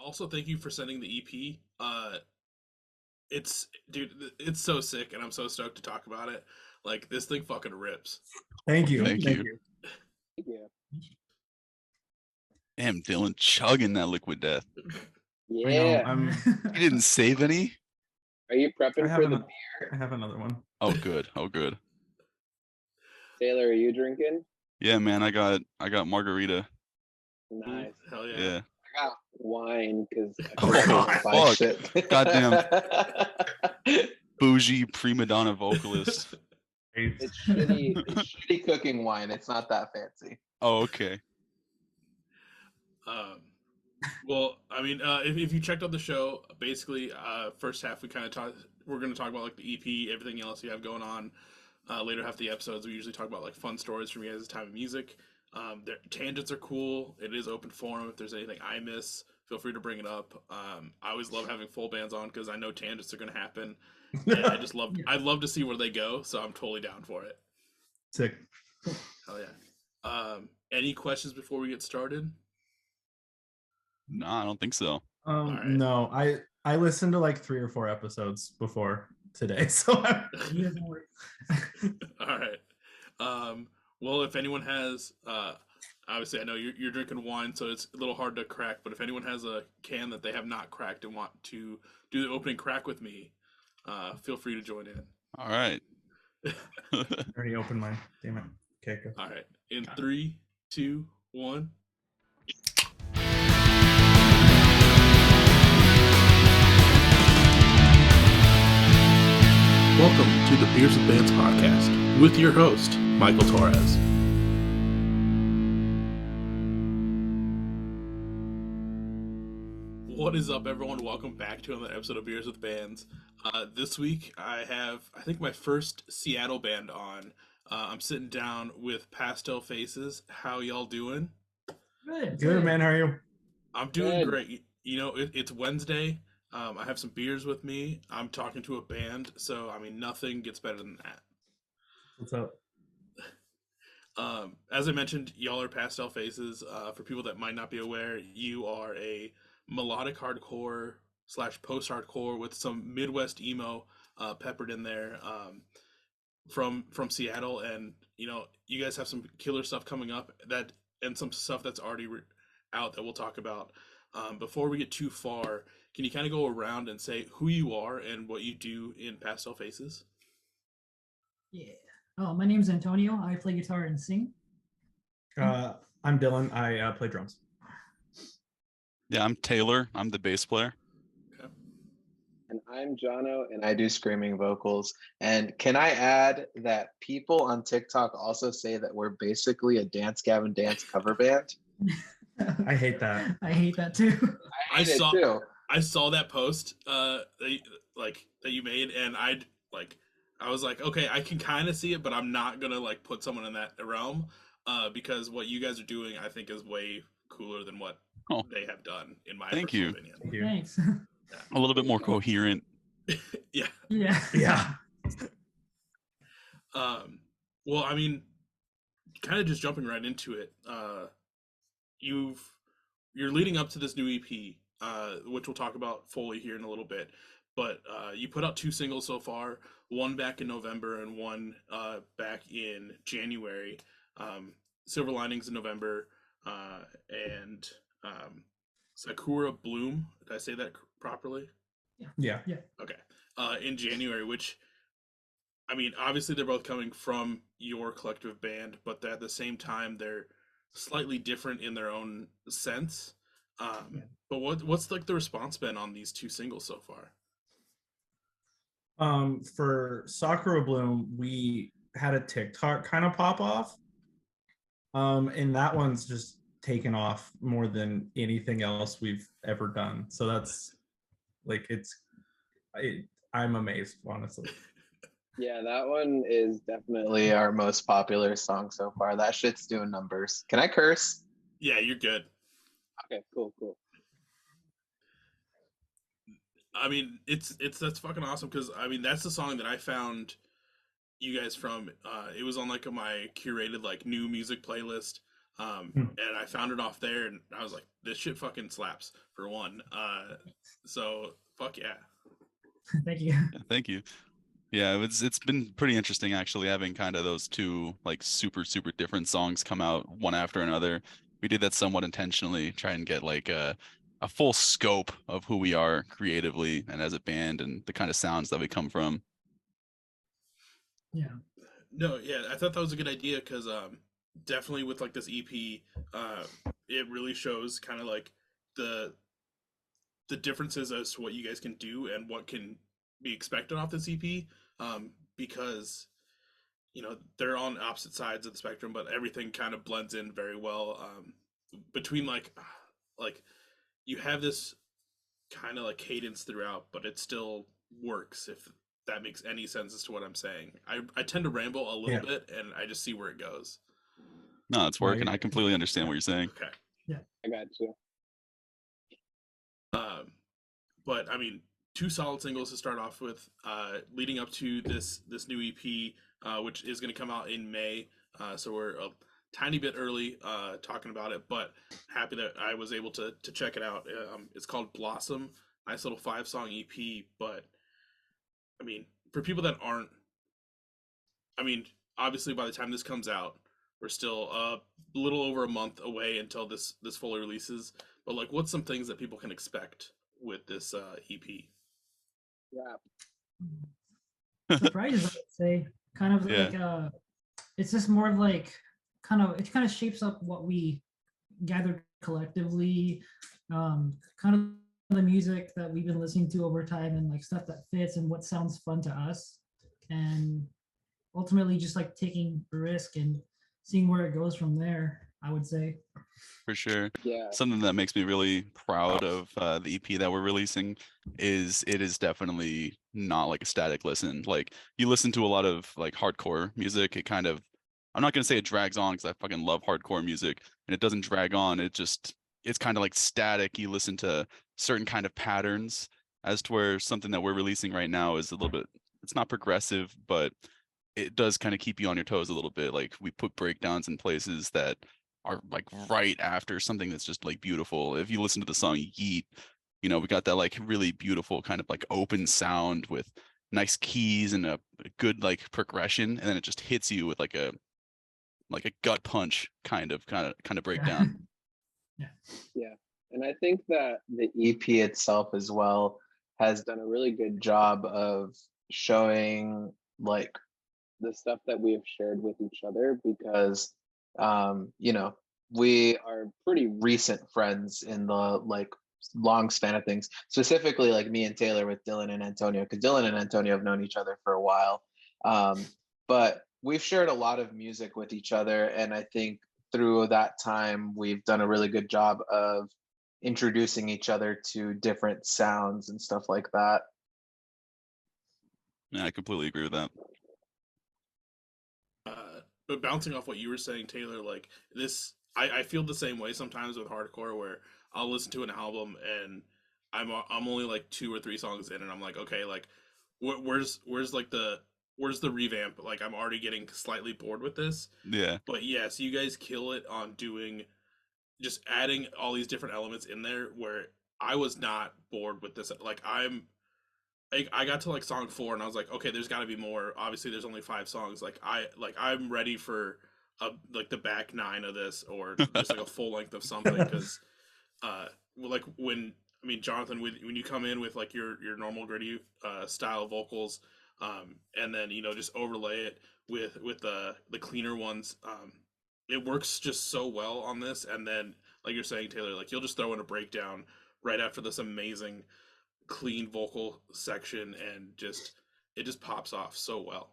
also thank you for sending the EP. It's so sick, and I'm so stoked to talk about it. Like, this thing fucking rips. Thank you. Thank you. Yeah. Damn, Dylan chugging that liquid death. Yeah. I know, You didn't save any? Are you prepping for the I have another one. Oh, good. Oh, good. Taylor? Are you drinking? Yeah, man, I got margarita. Nice. Hell yeah. Yeah. I got wine because Oh, fuck. Goddamn bougie prima donna vocalist. It's shitty cooking wine. It's not that fancy. Oh, okay. Well, I mean, if you checked out the show, basically, first half we're going to talk about like the EP, everything else you have going on. Later half of the episodes, we usually talk about like fun stories from you guys' time of music. Their tangents are cool. It is open forum. If there's anything I miss, feel free to bring it up. I always love having full bands on because I know tangents are going to happen. And I'd love to see where they go, so I'm totally down for it. Sick. Hell yeah. Any questions before we get started? No, I don't think so. right. No, I listened to like 3 or 4 episodes before today, so All right. Well, if anyone has, obviously I know you're drinking wine, so it's a little hard to crack, but if anyone has a can that they have not cracked and want to do the opening crack with me, feel free to join in. All right. I already opened mine. Damn it. Okay, go. All right. In 3, 2, 1. Welcome to the Beers with Bands podcast with your host, Michael Torres. What is up, everyone? Welcome back to another episode of Beers with Bands. This week, I have, I think, my first Seattle band on. I'm sitting down with Pastel Faces. How y'all doing? Good, man. How are you? I'm doing great. You know, it's Wednesday. I have some beers with me. I'm talking to a band, so I mean, nothing gets better than that. What's up? As I mentioned, y'all are Pastel Faces. For people that might not be aware, you are a melodic hardcore / post-hardcore with some Midwest emo peppered in there from Seattle, and you know, you guys have some killer stuff coming up and some stuff that's already out that we'll talk about. Before we get too far, can you kind of go around and say who you are and what you do in Pastel Faces? Yeah. Oh, my name's Antonio. I play guitar and sing. I'm Dylan. I play drums. Yeah, I'm Taylor. I'm the bass player. Okay. And I'm Jono, and I do screaming vocals. And can I add that people on TikTok also say that we're basically a Dance Gavin Dance cover band? I hate that. I hate that too. I hate it too. I saw that post that you made, and I was like, okay, I can kind of see it, but I'm not gonna like put someone in that realm because what you guys are doing, I think, is way cooler than what they have done, in my personal opinion. Thank you. Thanks. A little bit more coherent. Yeah. Yeah. Yeah. Well, I mean, kind of just jumping right into it. You're leading up to this new EP, which we'll talk about fully here in a little bit. But you put out 2 singles so far, one back in November and one back in January. Silver Linings in November, and Sakura Bloom. Did I say that properly? Yeah. Okay. In January, which, I mean, obviously they're both coming from your collective band, but at the same time, they're slightly different in their own sense. But what's like the response been on these 2 singles so far? For Sakura Bloom, we had a TikTok kind of pop off. And that one's just taken off more than anything else we've ever done. So that's like, I'm amazed, honestly. Yeah, that one is definitely our most popular song so far. That shit's doing numbers. Can I curse? Yeah, you're good. Okay, cool. I mean, that's fucking awesome, because I mean, that's the song that I found you guys from. It was on like my curated like new music playlist. And I found it off there, and I was like, this shit fucking slaps for one. So fuck yeah. Thank you. Yeah, thank you. Yeah, it's been pretty interesting actually having kind of those two like super different songs come out one after another. We did that somewhat intentionally, try and get like a full scope of who we are creatively and as a band and the kind of sounds that we come from. Yeah. No, yeah, I thought that was a good idea because definitely with like this EP, it really shows kind of like the the differences as to what you guys can do and what can be expected off this EP. Because they're on opposite sides of the spectrum, but everything kind of blends in very well. Between like you have this kind of like cadence throughout, but it still works if that makes any sense as to what I'm saying. I tend to ramble a little Yeah. bit, and I just see where it goes. No, it's No, working. you're- I completely understand what you're saying. Okay. I got you. But I mean, two solid singles to start off with, leading up to this new EP, which is going to come out in May. So we're a tiny bit early talking about it, but happy that I was able to check it out. It's called Blossom. Nice little 5-song EP, but I mean, for people that aren't, I mean, obviously by the time this comes out, we're still a little over a month away until this fully releases. But like, what's some things that people can expect with this EP? Rap. Surprises, I would say. Kind of Yeah. like it's just more of like it kind of shapes up what we gathered collectively, kind of the music that we've been listening to over time and like stuff that fits and what sounds fun to us. And ultimately just like taking a risk and seeing where it goes from there, I would say. For sure. Yeah. Something that makes me really proud of the EP that we're releasing is it is definitely not like a static listen. Like you listen to a lot of like hardcore music, it kind of, I'm not gonna say it drags on because I fucking love hardcore music and it doesn't drag on. It's kind of like static. You listen to certain kind of patterns as to where something that we're releasing right now is a little bit, it's not progressive, but it does kind of keep you on your toes a little bit. Like we put breakdowns in places that are like right after something that's just like beautiful. If you listen to the song Yeet, we got that like really beautiful kind of like open sound with nice keys and a good like progression, and then it just hits you with like a gut punch kind of breakdown. Yeah. And I think that the EP itself as well has done a really good job of showing like the stuff that we have shared with each other because we are pretty recent friends in the like long span of things, specifically like me and Taylor with Dylan and Antonio, because Dylan and Antonio have known each other for a while. But we've shared a lot of music with each other, and I think through that time we've done a really good job of introducing each other to different sounds and stuff like that. Yeah, I completely agree with that. But bouncing off what you were saying, Taylor, like this, I feel the same way sometimes with hardcore, where I'll listen to an album and I'm only like 2 or 3 songs in, and I'm like, okay, like where's like where's the revamp? Like I'm already getting slightly bored with this. Yeah. But yes, you guys kill it on doing just adding all these different elements in there where I was not bored with this. Like I got to like song 4 and I was like, okay, there's got to be more. Obviously, there's only 5 songs. I'm ready for like the back 9 of this, or just like a full length of something. Because like Jonathan, when you come in with like your normal gritty style vocals, and then just overlay it with the cleaner ones, it works just so well on this. And then like you're saying, Taylor, like you'll just throw in a breakdown right after this amazing clean vocal section, and it just pops off so well.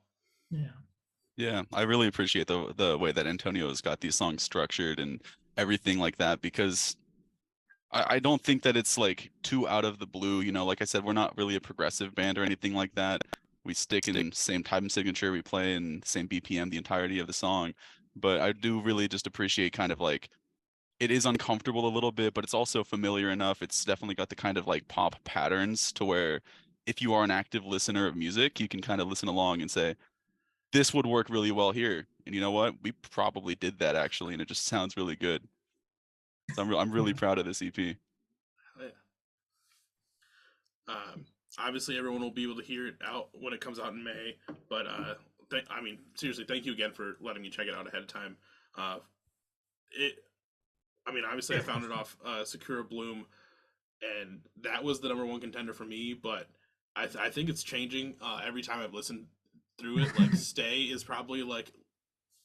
Yeah, I really appreciate the way that Antonio's got these songs structured and everything like that, because I don't think that it's like too out of the blue. Like I said, we're not really a progressive band or anything like that. We stick in same time signature, we play in same BPM the entirety of the song. But I do really just appreciate kind of like it is uncomfortable a little bit, but it's also familiar enough. It's definitely got the kind of like pop patterns to where if you are an active listener of music, you can kind of listen along and say, this would work really well here. And you know what? We probably did that actually, and it just sounds really good. So I'm really proud of this EP. Yeah. Obviously, everyone will be able to hear it out when it comes out in May. But I mean, seriously, thank you again for letting me check it out ahead of time. It, I mean, obviously, I found it off Sakura Bloom, and that was the number one contender for me. But I think it's changing every time I've listened through it. Like, Stay is probably like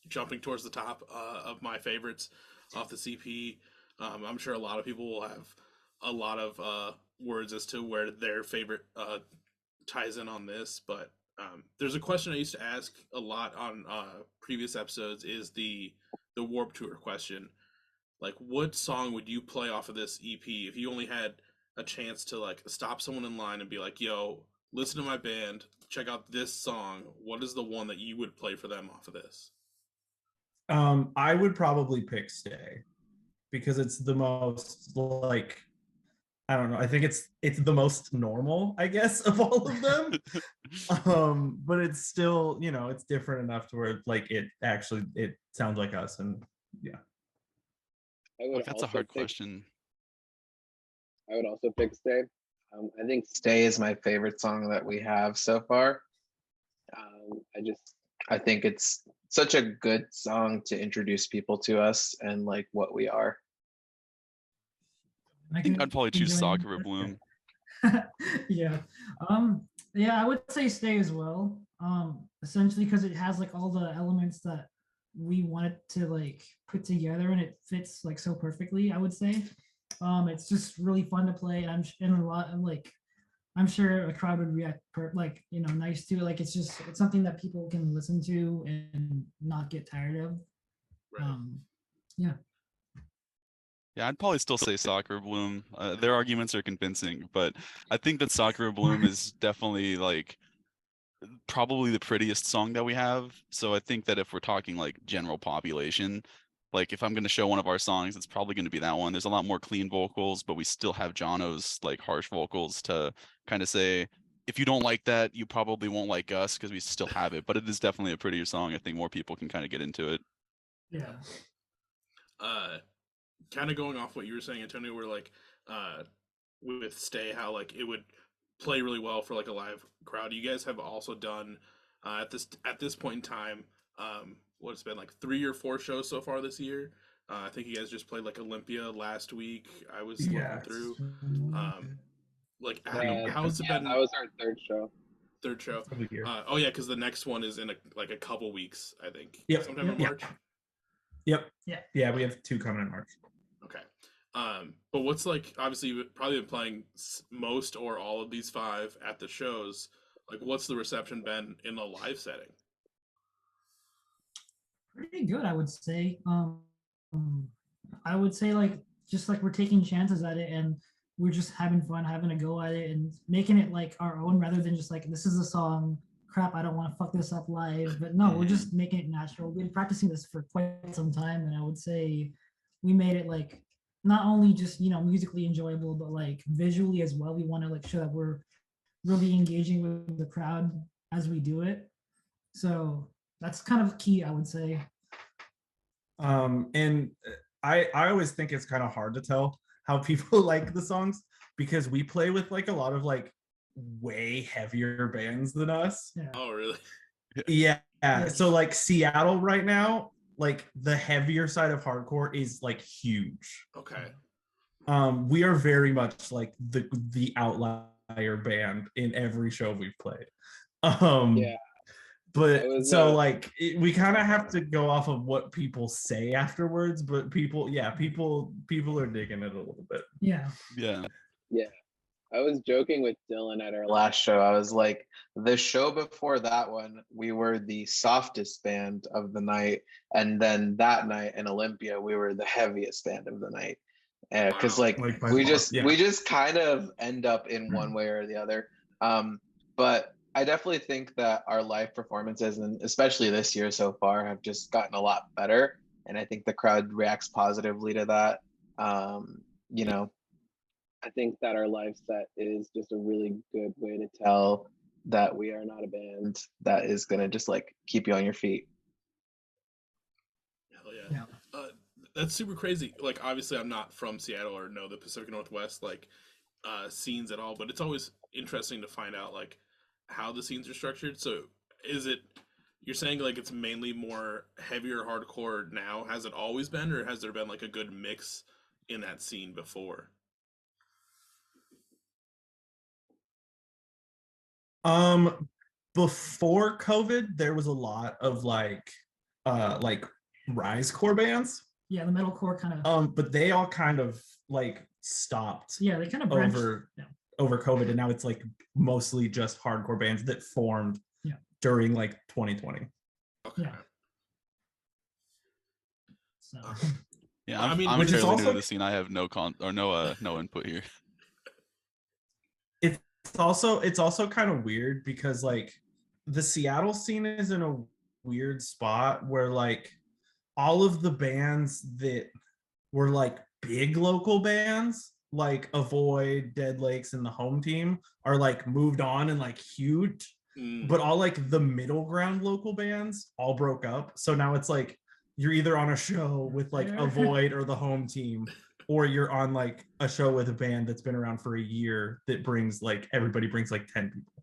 jumping towards the top of my favorites off the CP. I'm sure a lot of people will have a lot of words as to where their favorite ties in on this, but there's a question I used to ask a lot on previous episodes, is the Warp Tour question. Like, what song would you play off of this EP if you only had a chance to like stop someone in line and be like, yo, listen to my band, check out this song, what is the one that you would play for them off of this? I would probably pick Stay because it's the most like, I don't know. I think it's the most normal, I guess, of all of them. But it's still, you know, it's different enough to where like it sounds like us, and yeah. Look, that's a hard question. I would also pick Stay. I think Stay is my favorite song that we have so far. I think it's such a good song to introduce people to us and like what we are. I think I'd probably choose Sakura Bloom. Yeah. Yeah, I would say Stay as well. Essentially because it has like all the elements that we wanted to like put together, and it fits like so perfectly, I would say. It's just really fun to play. I'm sure a crowd would react nice to it. Like it's something that people can listen to and not get tired of. Right. Yeah. Yeah, I'd probably still say Sakura Bloom. Their arguments are convincing, but I think that Sakura Bloom is definitely like probably the prettiest song that we have. So I think that if we're talking like general population, like if I'm going to show one of our songs, it's probably going to be that one. There's a lot more clean vocals, but we still have Jono's like harsh vocals to kind of say, if you don't like that, you probably won't like us, because we still have it. But it is definitely a prettier song. I think more people can kind of get into it. Yeah. Kind of going off what you were saying, Antonio, where like with Stay, how like it would play really well for like a live crowd. You guys have also done at this point in time, what it's been like 3 or 4 shows so far this year. I think you guys just played like Olympia last week. I was looking through. Like how's it been? That was our third show. Third show. Oh yeah, because the next one is in a couple weeks, I think. Yep. Sometime in March. Yep. Yeah. We have 2 coming in March. Okay. But what's like, obviously you've probably been playing most or all of these 5 at the shows. Like, what's the reception been in a live setting? Pretty good, I would say. I would say like just like we're taking chances at it, and we're just having fun, having a go at it, and making it like our own rather than just like, this is a song, crap, I don't want to fuck this up live. But no, we're just making it natural. We've been practicing this for quite some time, and I would say we made it like not only just, you know, musically enjoyable, but like visually as well. We want to like show that we're really engaging with the crowd as we do it. So that's kind of key, I would say. And I always think it's kind of hard to tell how people like the songs, because we play with like a lot of like way heavier bands than us. Yeah. Oh, really? Yeah. So like Seattle right now, like the heavier side of hardcore is like huge. Okay. We are very much like the outlier band in every show we've played. Yeah. But so like we kind of have to go off of what people say afterwards, but people are digging it a little bit. Yeah. I was joking with Dylan at our last show. I was like, the show before that one, we were the softest band of the night, and then that night in Olympia, we were the heaviest band of the night. Because like we just kind of end up in one way or the other. But I definitely think that our live performances, and especially this year so far, have just gotten a lot better, and I think the crowd reacts positively to that. You know, I think that our live set is just a really good way to tell that we are not a band that is gonna just like keep you on your feet. Hell yeah. Yeah. That's super crazy. Like, obviously, I'm not from Seattle or know the Pacific Northwest like scenes at all, but it's always interesting to find out like how the scenes are structured. So, is it you're saying like it's mainly more heavier hardcore now? Has it always been, or has there been like a good mix in that scene before? Before COVID, there was a lot of like rise core bands. Yeah, the metalcore kind of. But they all kind of like stopped Yeah, they kind of branched. over Yeah. over COVID, and now it's like mostly just hardcore bands that formed Yeah. during like 2020. Okay. Yeah. So. Yeah, I mean, I'm which is fairly new also- to the scene. I have no no input here. It's also kind of weird because like the Seattle scene is in a weird spot where like all of the bands that were like big local bands like Avoid, Dead Lakes, and the Home Team are like moved on and like huge, but all like the middle ground local bands all broke up. So now it's like you're either on a show with like Avoid or the Home Team, or you're on like a show with a band that's been around for a year that brings like everybody brings like 10 people.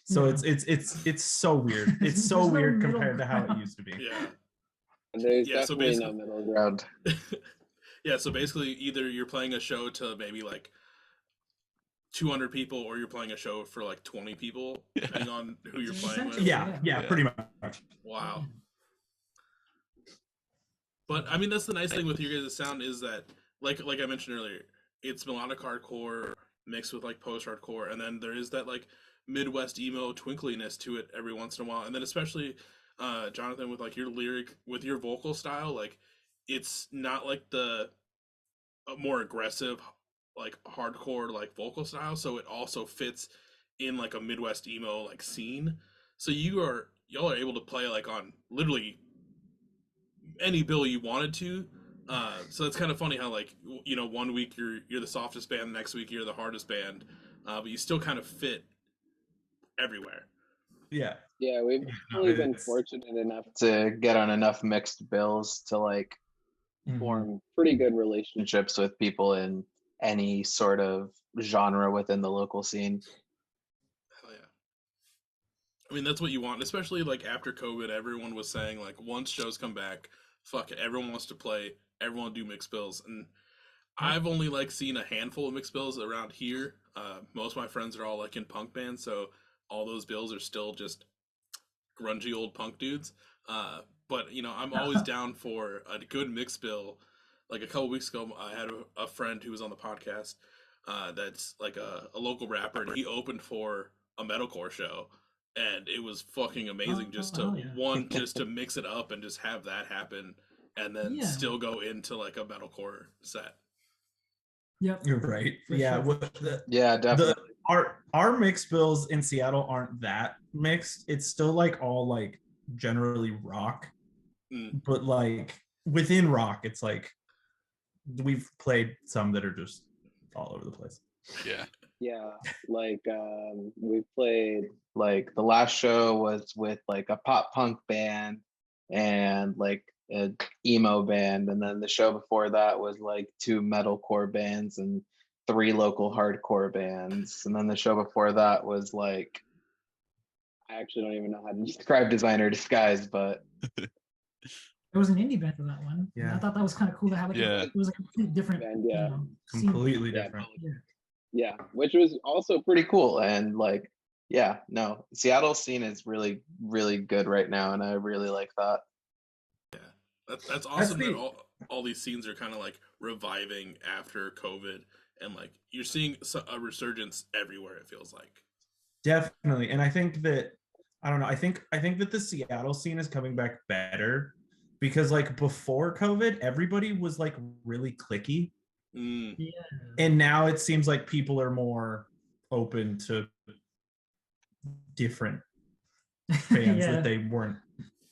So Yeah. it's so weird. It's so There's no weird middle compared to how it ground. used to be. Yeah. And there's Yeah, so definitely no basically- middle ground. Yeah, so basically either you're playing a show to maybe like 200 people or you're playing a show for like 20 people depending on who you're playing with. Yeah, Yeah. pretty much. Wow. But I mean that's the nice thing with your guys' sound is that like I mentioned earlier, it's melodic hardcore mixed with like post hardcore, and then there is that like Midwest emo twinkliness to it every once in a while. And then especially Jonathan with like your lyric with your vocal style, like it's not like the more aggressive like hardcore like vocal style, so it also fits in like a Midwest emo like scene. So y'all are able to play like on literally any bill you wanted to. So it's kind of funny how like you know 1 week you're the softest band, the next week you're the hardest band, but you still kind of fit everywhere. Yeah. Yeah, we've no, really been it's- fortunate enough to get on enough mixed bills to like Mhm. form pretty good relationships with people in any sort of genre within the local scene. Hell yeah. I mean that's what you want, especially like after COVID. Everyone was saying like once shows come back, fuck it, everyone wants to play, everyone do mixed bills, and I've only like seen a handful of mixed bills around here. Most of my friends are all like in punk bands, so all those bills are still just grungy old punk dudes. But you know, I'm always down for a good mixed bill. Like a couple weeks ago, I had a friend who was on the podcast that's like a local rapper, and he opened for a metalcore show, and it was fucking amazing. Just to yeah. just to mix it up and just have that happen, and then Yeah. still go into like a metalcore set. Yep. You're right. For Yeah, sure. what the Yeah, definitely. our mixed bills in Seattle aren't that mixed. It's still like all like generally rock, but like within rock, it's like we've played some that are just all over the place. Yeah. Yeah, like we played like the last show was with like a pop punk band and like a emo band, and then the show before that was like 2 metalcore bands and 3 local hardcore bands, and then the show before that was like I actually don't even know how to describe Designer Disguise, but There was an indie band for that one. And Yeah. I thought that was kind of cool to have like Yeah. it was a complete different And, yeah. you know, scene. Completely Yeah, different. Yeah. yeah, which was also pretty cool. And like, yeah, no, Seattle scene is really, really good right now, and I really like that. That's awesome the- that all these scenes are kind of like reviving after COVID, and like you're seeing a resurgence everywhere. It feels like. Definitely. And I think that I don't know, I think that the Seattle scene is coming back better because like before COVID, everybody was like really cliquey. Mm. Yeah. And now it seems like people are more open to different bands Yeah. that they weren't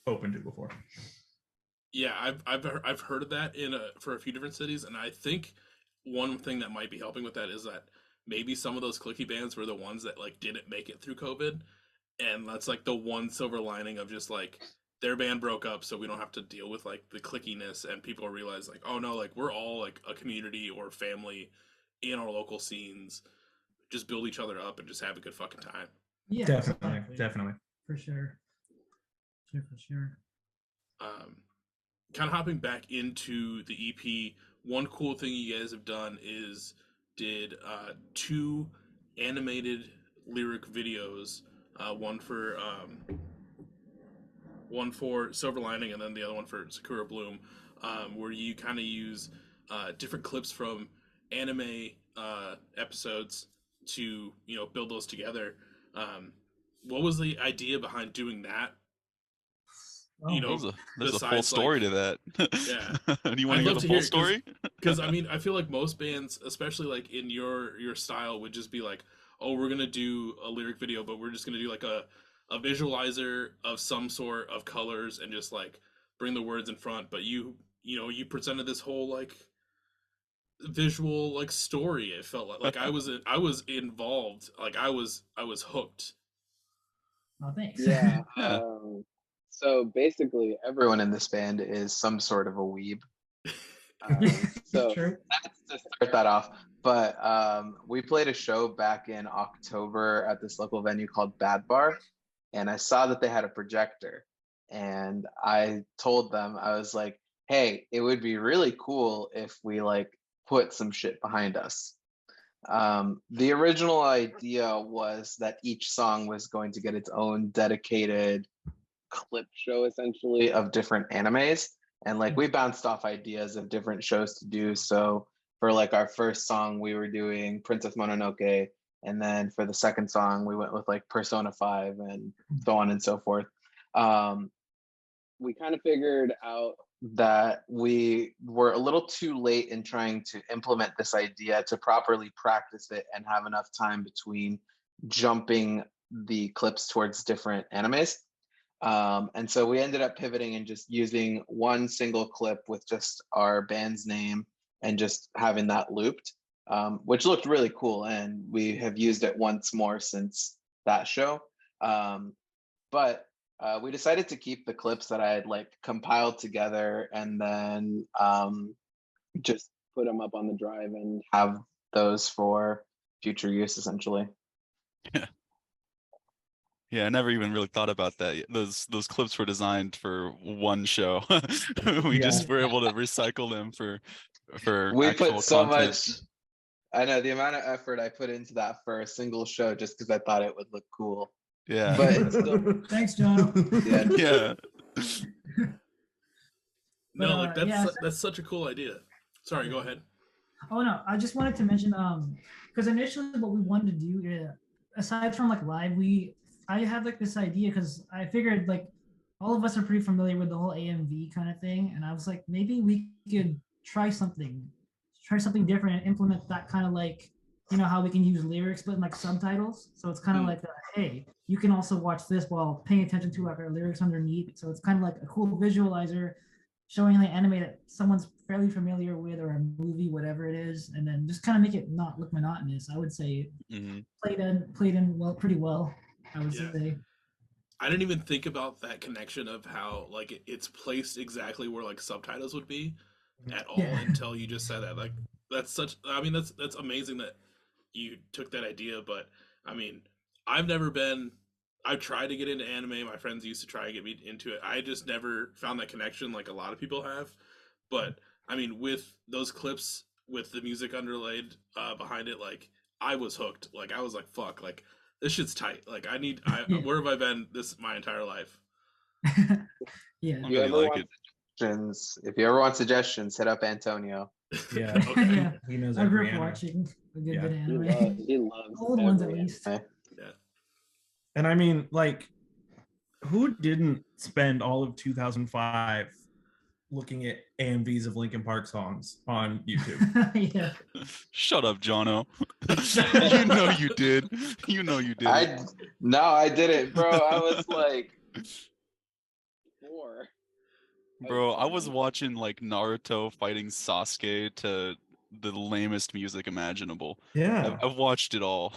open to before. Yeah, I've heard of that for a few different cities, and I think one thing that might be helping with that is that maybe some of those clicky bands were the ones that like didn't make it through COVID, and that's like the one silver lining of just like their band broke up, so we don't have to deal with like the clickiness, and people realize like, oh no, like we're all like a community or family in our local scenes. Just build each other up and just have a good fucking time. Yeah, Definitely, exactly. definitely. For sure. For sure. Kind of hopping back into the EP, one cool thing you guys have done is did 2 animated lyric videos, one for Silver Lining and then the other one for Sakura Bloom, where you kind of use different clips from anime episodes to build those together. What was the idea behind doing that? Oh, There's a full besides, story like, to that. yeah. Do you want I'd to hear love the to hear full it, 'cause- story? Because I mean, I feel like most bands, especially like in your style, would just be like, "Oh, we're gonna do a lyric video, but we're just gonna do like a visualizer of some sort of colors and just like bring the words in front." But you presented this whole like visual like story. It felt like I was involved. Like I was hooked. oh, thanks. Yeah. Yeah. So basically, everyone in this band is some sort of a weeb. So True. that's to start that off. But we played a show back in October at this local venue called Bad Bar, and I saw that they had a projector, and I told them, I was like, "Hey, it would be really cool if we like put some shit behind us." The original idea was that each song was going to get its own dedicated clip show, essentially, of different animes, and like we bounced off ideas of different shows to do. So for like our first song, we were doing Princess Mononoke, and then for the second song, we went with like Persona 5 and so on and so forth. We kind of figured out that we were a little too late in trying to implement this idea to properly practice it and have enough time between jumping the clips towards different animes. And so we ended up pivoting and just using one single clip with just our band's name and just having that looped, which looked really cool. And we have used it once more since that show. But we decided to keep the clips that I had like compiled together and then just put them up on the drive and have those for future use, essentially. Yeah, I never even really thought about that. Those clips were designed for one show. We just were able to recycle them for We actual put so content. much. I know the amount of effort I put into that for a single show just because I thought it would look cool. Yeah. But it's still, Thanks, John. yeah. Yeah. No, But, like that's yeah, that's such a cool idea. Sorry, go ahead. Oh no, I just wanted to mention because initially what we wanted to do, aside from like live, I had like this idea because I figured like all of us are pretty familiar with the whole AMV kind of thing, and I was like maybe we could try something different and implement that kind of like how we can use lyrics but in like subtitles, so it's kind of like hey, you can also watch this while paying attention to like our lyrics underneath, so it's kind of like a cool visualizer showing the anime that someone's fairly familiar with or a movie, whatever it is, and then just kind of make it not look monotonous. I would say played in well, pretty well. I would say. I didn't even think about that connection of how like it's placed exactly where like subtitles would be at all until you just said that. Like that's such. I mean that's amazing that you took that idea. But I mean I've tried to get into anime. My friends used to try and get me into it. I just never found that connection like a lot of people have. But I mean, with those clips with the music underlaid behind it, like I was hooked. Like I was like, fuck, like this shit's tight. Like where have I been this my entire life? Yeah. I really like it. If you ever want suggestions, hit up Antonio. Yeah. Okay. Yeah. He knows I grew every up anime. watching a good Yeah. bit of anime. He loves Old ones at every least. anime. Yeah. And I mean, like, who didn't spend all of 2005 looking at AMVs of Linkin Park songs on YouTube? Yeah. Shut up, Jono. You know you did. You know you did. I didn't, bro. I was like 4. Bro, I was watching like Naruto fighting Sasuke to the lamest music imaginable. Yeah. I've watched it all.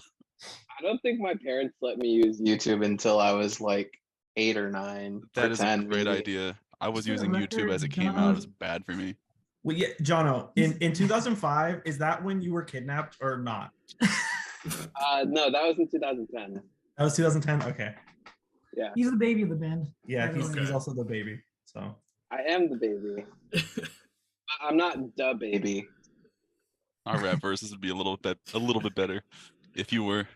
I don't think my parents let me use YouTube until I was like 8 or 9 That or is 10. a great maybe. idea. I was Just for the using YouTube record, as it came out. It was John- bad for me. Well, yeah, Jono, in 2005, is that when you were kidnapped or not? No, that was in 2010. That was 2010. Okay. Yeah, He's the baby of the band. Yeah, by the way. he's also the baby. So I am the baby. I'm not the baby. Our rap verses would be a little bit better if you were.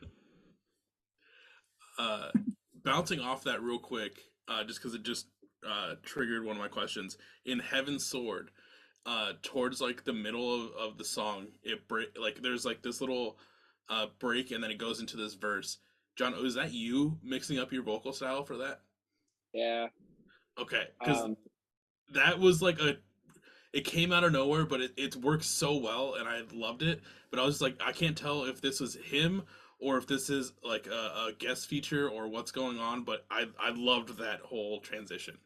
Bouncing off that real quick, just because it just triggered one of my questions. In Heaven's Sword, towards like the middle of the song, like there's like this little break, and then it goes into this verse. John, is that you mixing up your vocal style for that? Yeah. Okay, because that was like it came out of nowhere, but it works so well, and I loved it. But I was like, I can't tell if this was him or if this is like a guest feature or what's going on. But I loved that whole transition.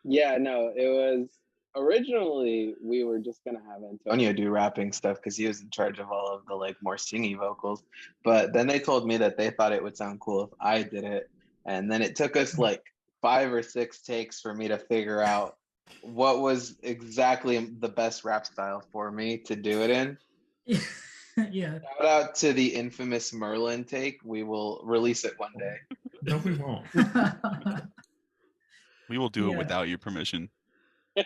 Yeah, no, it was originally we were just gonna have Antonio do rapping stuff because he was in charge of all of the like more singy vocals. But then they told me that they thought it would sound cool if I did it. And then it took us like 5 or 6 takes for me to figure out what was exactly the best rap style for me to do it in. Yeah. Shout out to the infamous Merlin take. We will release it one day. no, we won't. We will do it Yeah. without your permission. To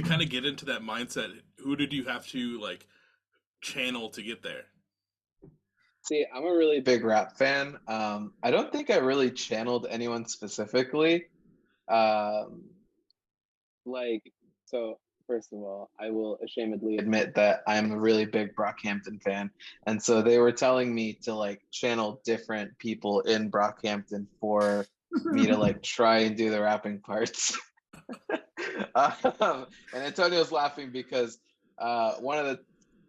kind of get into that mindset, who did you have to like channel to get there? See, I'm a really big rap fan. I don't think I really channeled anyone specifically. So first of all, I will ashamedly admit that I'm a really big Brockhampton fan. And so they were telling me to like channel different people in Brockhampton for me to like try and do the rapping parts. And Antonio's laughing because one of the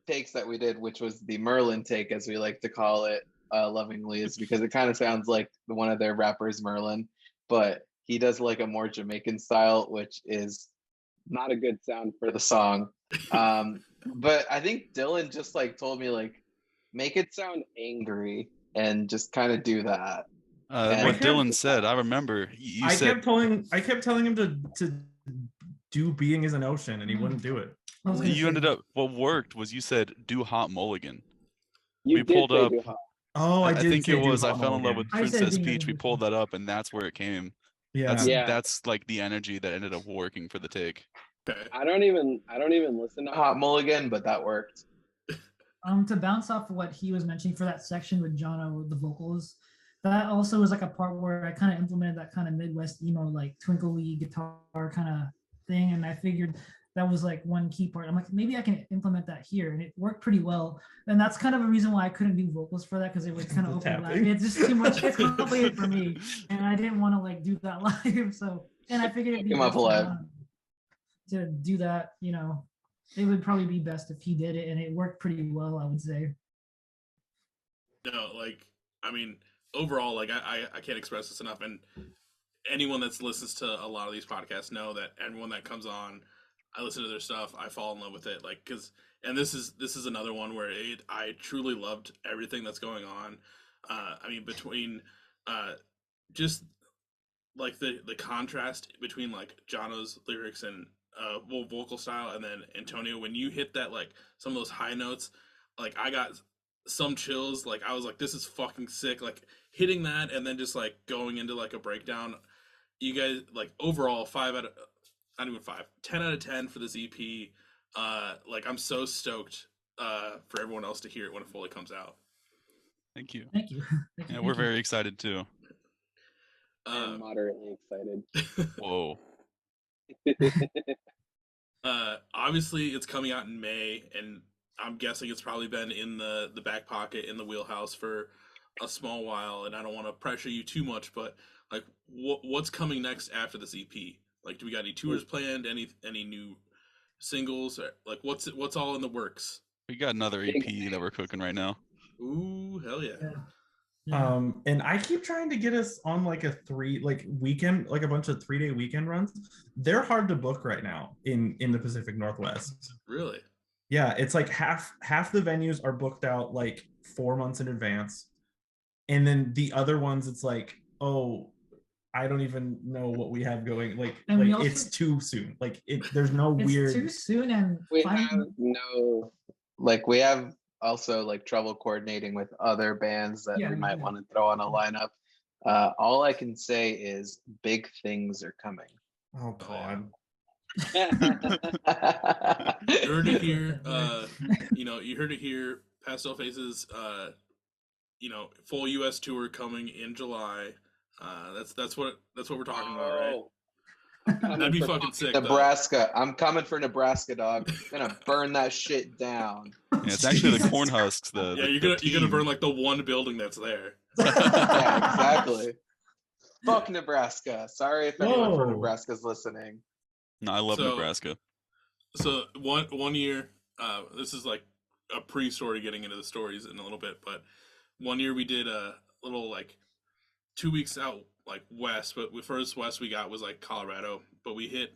takes that we did, which was the Merlin take, as we like to call it lovingly, is because it kind of sounds like one of their rappers, Merlin, but he does like a more Jamaican style, which is not a good sound for the song. But I think Dylan just like told me like make it sound angry and just kind of do that. What Dylan said, I remember. You said I kept telling him to do Being is an Ocean, and he wouldn't do it. I was gonna you say, ended up. What worked was you said do Hot Mulligan. You We did pulled say up. do hot. Oh, I I did think say it do was I Hot fell in love Mulligan. with I said Princess Being Peach. We Understood. pulled that up, and that's where it came. Yeah. Yeah. That's like the energy that ended up working for the take. Okay. I don't even listen to Hot Mulligan, but that worked. to bounce off of what he was mentioning for that section with Jono with the vocals, that also was like a part where I kind of implemented that kind of Midwest emo, like twinkly guitar kind of thing. And I figured that was like one key part. I'm like, maybe I can implement that here. And it worked pretty well. And that's kind of a reason why I couldn't do vocals for that, because it was kind of overlap. Tapping. It's just too much. It's complicated for me. And I didn't want to like do that live. So, and I figured it'd be Come up best live. to do that, you know, it would probably be best if he did it, and it worked pretty well, I would say. No, like I mean, overall, like I can't express this enough, and anyone that listens to a lot of these podcasts know that everyone that comes on, I listen to their stuff, I fall in love with it, like and this is another one where I truly loved everything that's going on. I mean, between just like the contrast between like Jono's lyrics and vocal style, and then Antonio, when you hit that like some of those high notes, like I got some chills. Like I was like, this is fucking sick. Like hitting that and then just like going into like a breakdown. You guys like overall 10 out of 10 for this EP. Like I'm so stoked for everyone else to hear it when it fully comes out. Thank you. Thank you. Thank you, Yeah, we're thank you. very excited too. I'm moderately excited. Whoa. Obviously it's coming out in May, and I'm guessing it's probably been in the back pocket, in the wheelhouse for a small while, and I don't want to pressure you too much, but like what's coming next after this EP? Like, do we got any tours planned, any new singles, or like what's all in the works? We got another EP that we're cooking right now. Ooh, hell yeah. Yeah. And I keep trying to get us on like a weekend, like a bunch of 3-day weekend runs. They're hard to book right now in the Pacific Northwest. Really? Yeah, it's like half the venues are booked out like 4 months in advance, and then the other ones it's like, oh, I don't even know what we have going. And we It's also too soon. There's no it's weird. too soon, and We finding have no, like, we have also like trouble coordinating with other bands that Yeah, we might yeah. want to throw on a lineup. All I can say is big things are coming. Oh God. You heard it here. You heard it here. Pastel Faces. Full U.S. tour coming in July. That's what we're talking about, right? Oh, That'd be fucking sick, Nebraska. I'm coming for Nebraska, dog. Gonna burn that shit down. Yeah, it's actually the Jesus. Corn Husks. though. Yeah, The you're gonna team. burn like the one building that's there. Yeah, exactly. Fuck Nebraska. Sorry if anyone from Whoa. Nebraska's listening. No, I love So- Nebraska. So one year, this is like a pre-story, getting into the stories in a little bit, but one year we did a little like 2 weeks out like west, but the first west we got was like Colorado, but we hit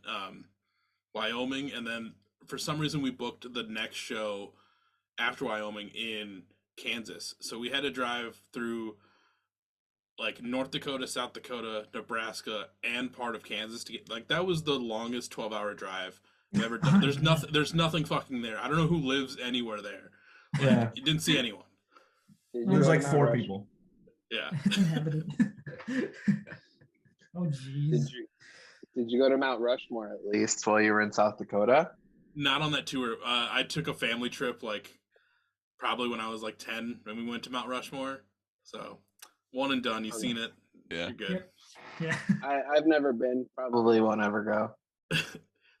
Wyoming, and then for some reason we booked the next show after Wyoming in Kansas. So we had to drive through like North Dakota, South Dakota, Nebraska, and part of Kansas to get like that was the longest 12-hour drive I've ever done. There's nothing fucking there. I don't know who lives anywhere there. Like, Yeah. you didn't see anyone. There's like 4 people. Yeah. Inhabited. Oh jeez. Did you go to Mount Rushmore at least while you were in South Dakota? Not on that tour. I took a family trip like probably when I was like 10 when we went to Mount Rushmore. So one and done. You've seen it. Yeah. You're good. Yep. Yeah. I've never been. Probably won't ever go.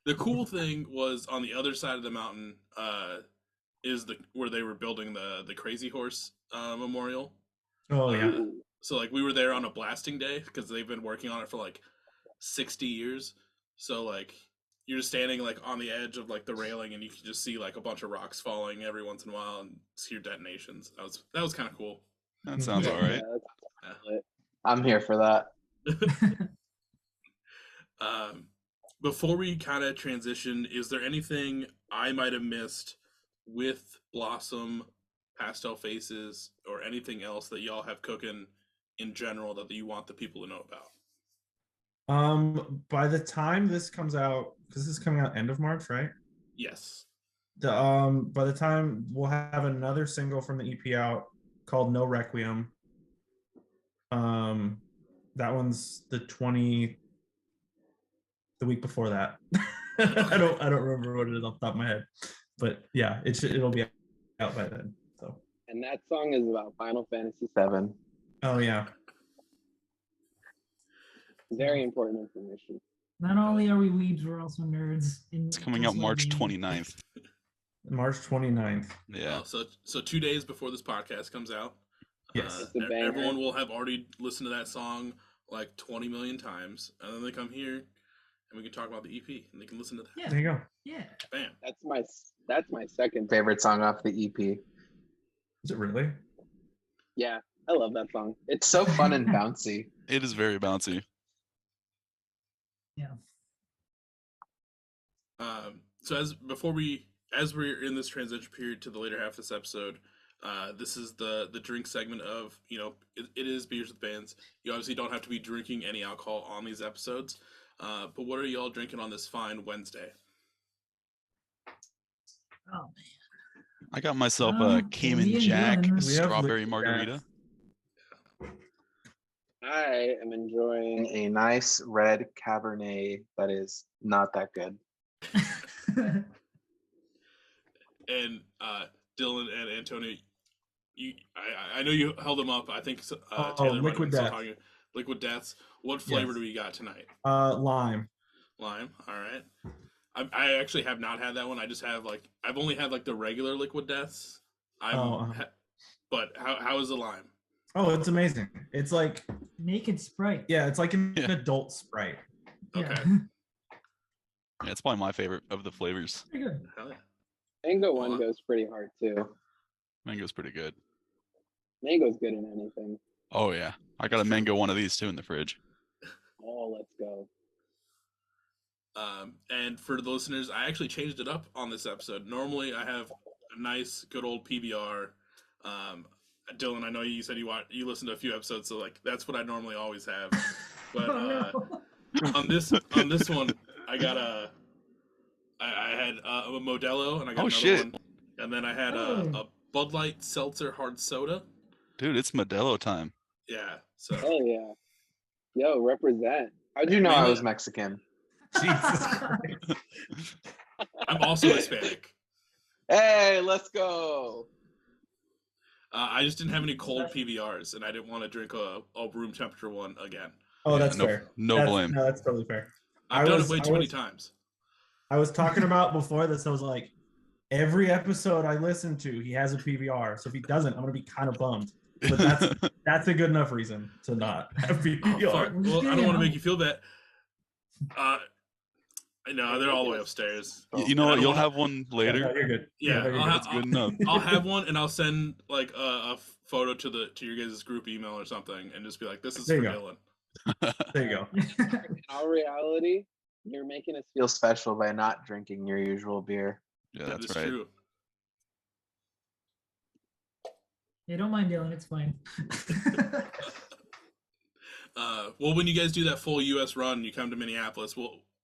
The cool thing was on the other side of the mountain is where they were building the Crazy Horse memorial. Oh yeah. Ooh. So like we were there on a blasting day because they've been working on it for like 60 years. So like you're just standing like on the edge of like the railing and you can just see like a bunch of rocks falling every once in a while and hear detonations. That was kind of cool. That sounds Yeah. all right. That's lit. I'm here for that. Before we kind of transition, is there anything I might have missed with Blossom, Pastel Faces, or anything else that y'all have cooking in general that you want the people to know about? By the time this comes out, because this is coming out end of March, right? Yes. By the time we'll have another single from the EP out called No Requiem. That one's the week before that. I don't remember what it is off the top of my head, but yeah, it'll be out by then. So. And that song is about Final Fantasy VII. Oh yeah. Very important information. Not only are we weebs, we're also nerds. It's coming out March 29th. March 29th. Yeah. So 2 days before this podcast comes out, Yes. It's a banger. everyone will have already listened to that song like 20 million times, and then they come here and we can talk about the EP and they can listen to that. Yeah. There you go. Yeah. Bam. That's my second favorite song off the EP. Is it really? Yeah, I love that song. It's so fun and bouncy. It is very bouncy. Yeah. So as we're in this transition period to the later half of this episode, this is the drink segment of it is Beers with Bands. You obviously don't have to be drinking any alcohol on these episodes, but what are y'all drinking on this fine Wednesday? Oh man. I got myself me a and Cayman Dylan. Jack We have strawberry liquid margarita. I am enjoying a nice red Cabernet that is not that good. And Dylan and Antonio, I know you held them up. I think Taylor might have Liquid been still Death. talking. Liquid Deaths. What flavor Yes. do we got tonight? Lime. Lime. All right. I actually have not had that one. I just have I've only had like the regular Liquid Deaths. But how is the lime? Oh, it's amazing. It's like Naked Sprite. yeah, it's like an Yeah. adult Sprite. Okay. Yeah. Yeah, it's probably my favorite of the flavors. Pretty good. Hell yeah. Mango Well, one goes pretty hard too. Mango's pretty good. Mango's good in anything. Oh yeah, I got a mango one of these too in the fridge. Oh, let's go. And for the listeners, I actually changed it up on this episode. Normally, I have a nice, good old PBR. Dylan, I know you said you listened to a few episodes, so like that's what I normally always have. But Oh, no. on this one, I got I had a Modelo, and I got Oh, another shit. one, and then I had Oh. a Bud Light Seltzer Hard Soda. Dude, it's Modelo time. Yeah, so Hell yeah. Yo, represent. How'd you know I Mainly- was Mexican? Jesus Christ. I'm also Hispanic. Hey, let's go. I just didn't have any cold PBRs, and I didn't want to drink a room temperature one again. Oh, Yeah, that's no- fair. no That's- blame. No, that's totally fair. I've I done was- it way I too many was- times. I was talking about before this. I was like, every episode I listen to, he has a PBR. So if he doesn't, I'm gonna be kind of bummed. But that's a good enough reason to not have Oh, PBR. fuck. We're just Well, I getting don't want to it make you feel bad. No, they're all the way upstairs. You know I what? don't You'll wanna- have one Yeah, later. no, you're good. Yeah, no, you're I'll good. That's good enough. I'll have one, and I'll send like a photo to your guys' group email or something, and just be like, "This is There for you go. Dylan." There you go. In all reality, you're making us Feel special by not drinking your usual beer. Yeah, That that's is right. true. Yeah, don't mind Dylan. It's fine. Well, when you guys do that full U.S. run, you come to Minneapolis.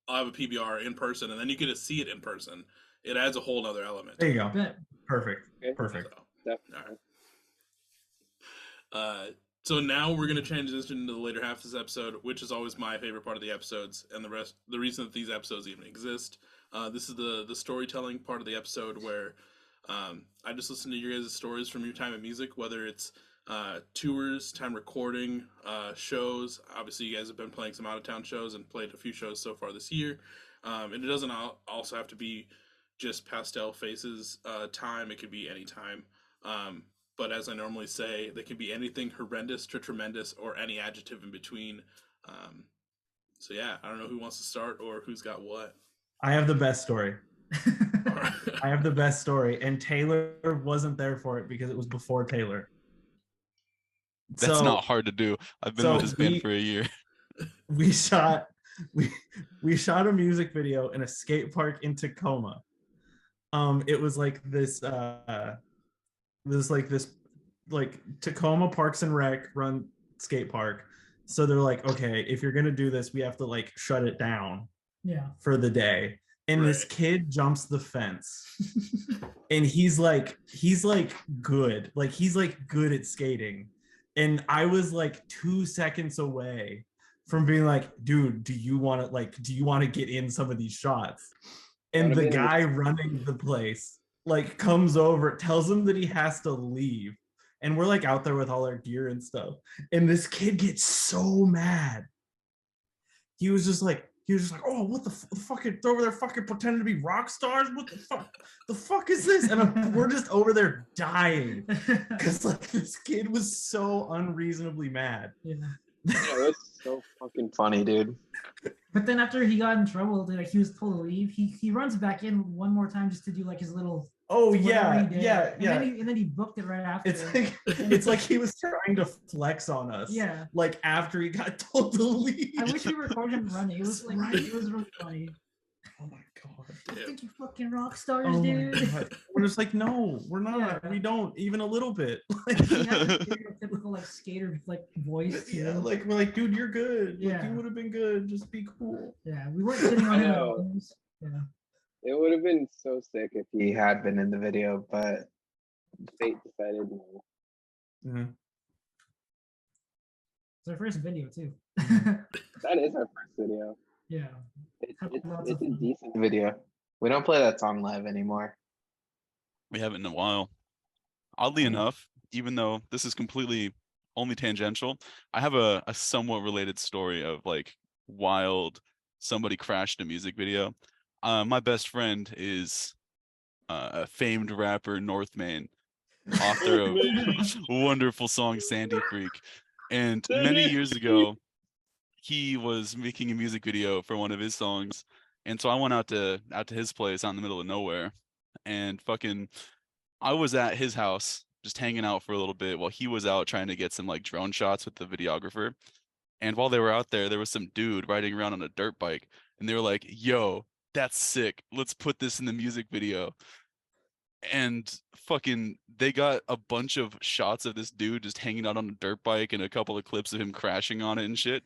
I'll have a PBR in person, and then you get to see it in person. It adds a whole other element. There you go. Bet. Perfect. Okay. Perfect. So, definitely. so now we're gonna transition into the later half of this episode, which is always my favorite part of the episodes, and the reason that these episodes even exist. This is the storytelling part of the episode where I just listen to your guys' stories from your time at music, whether it's tours, time recording, shows. Obviously, you guys have been playing some out of town shows and played a few shows so far this year. And it doesn't also have to be just Pastel Faces time. It could be any time. But as I normally say, they can be anything horrendous to tremendous or any adjective in between. So yeah, I don't know who wants to start or who's got what. I have the best story. All right. I have the best story, and Taylor wasn't there for it because it was before Taylor. That's So not hard to do. I've been so with this band we- for a year. we shot we shot a music video in a skate park in Tacoma. It was like this Tacoma Parks and Rec run skate park. So they're like, okay, if you're gonna do this, we have to like shut it down Yeah. for the day. And this Right. kid jumps the fence. And he's like good. Like he's like good at skating. And I was like 2 seconds away from being like, dude, do you want to get in some of these shots? And the guy running the place like comes over, tells him that he has to leave. And we're like out there with all our gear and stuff. And this kid gets so mad. He was just like, oh, what the fucking over there fucking pretending to be rock stars? What the fuck? The fuck is this? And we're just over there dying because like this kid was so unreasonably mad. Yeah. Yeah, that's so fucking funny, dude. But then after he got in trouble, like he was told to leave, he runs back in one more time just to do like his little Oh whatever yeah, he did. yeah, And yeah. then he booked it right after. It's like he was trying to flex on us. Yeah. Like after he got told to leave. I wish we recorded him running. It was like Right. it was really funny. Oh my god. I Yeah. think you fucking rock stars, Oh my dude. god. We're just like, no, we're not. Yeah. We don't even a little bit. He had the stereotypical like skater like voice too. Yeah, like we're like, dude, you're good. Like, Yeah. you would have been good. Just be cool. Yeah, we weren't sitting on I him. know. Yeah. It would have been so sick if he had been in the video, but fate decided no. Mhm. It's our first video too. That is our first video. Yeah. Lots It's of a fun. decent video. We don't play that song live anymore. We haven't in a while. Oddly enough, even though this is completely only tangential, I have a somewhat related story of like wild somebody crashed a music video. My best friend is a famed rapper, Northman, author of wonderful song Sandy Freak. And many years ago, he was making a music video for one of his songs. And so I went out to his place out in the middle of nowhere, and fucking I was at his house just hanging out for a little bit while he was out trying to get some like drone shots with the videographer. And while they were out there, there was some dude riding around on a dirt bike, and they were like, "Yo, that's sick. Let's put this in the music video." And fucking they got a bunch of shots of this dude just hanging out on a dirt bike and a couple of clips of him crashing on it and shit.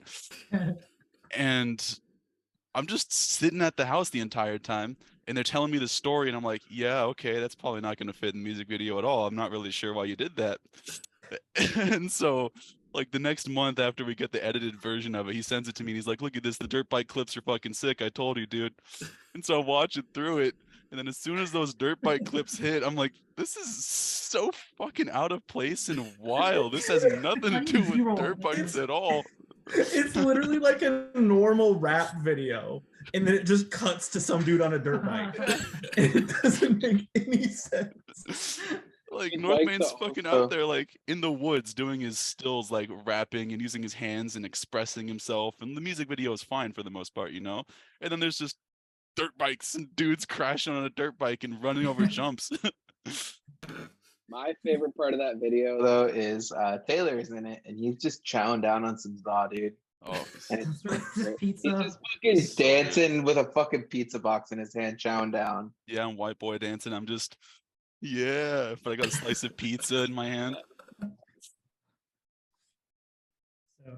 And I'm just sitting at the house the entire time, and they're telling me the story, and I'm like, yeah, okay, that's probably not going to fit in the music video at all. I'm not really sure why you did that. And so, like, the next month after we get the edited version of it, he sends it to me, and he's like, look at this, the dirt bike clips are fucking sick. I told you, dude. And so I'm watching through it, and then as soon as those dirt bike clips hit, I'm like, this is so fucking out of place and wild. This has nothing to do with dirt bikes at all. It's literally like a normal rap video, and then it just cuts to some dude on a dirt bike. And it doesn't make any sense. Like He'd North like Main's to fucking also- out there like in the woods doing his stills, like rapping and using his hands and expressing himself, and the music video is fine for the most part, you know? And then there's just dirt bikes and dudes crashing on a dirt bike and running over jumps. My favorite part of that video, Though is Taylor's in it, and he's just chowing down on some za, dude. Oh, And it's Just he's pizza. just fucking he's dancing with a fucking pizza box in his hand, chowing down. yeah, I'm white boy dancing. I'm just, yeah, but I got a slice of pizza in my hand. So,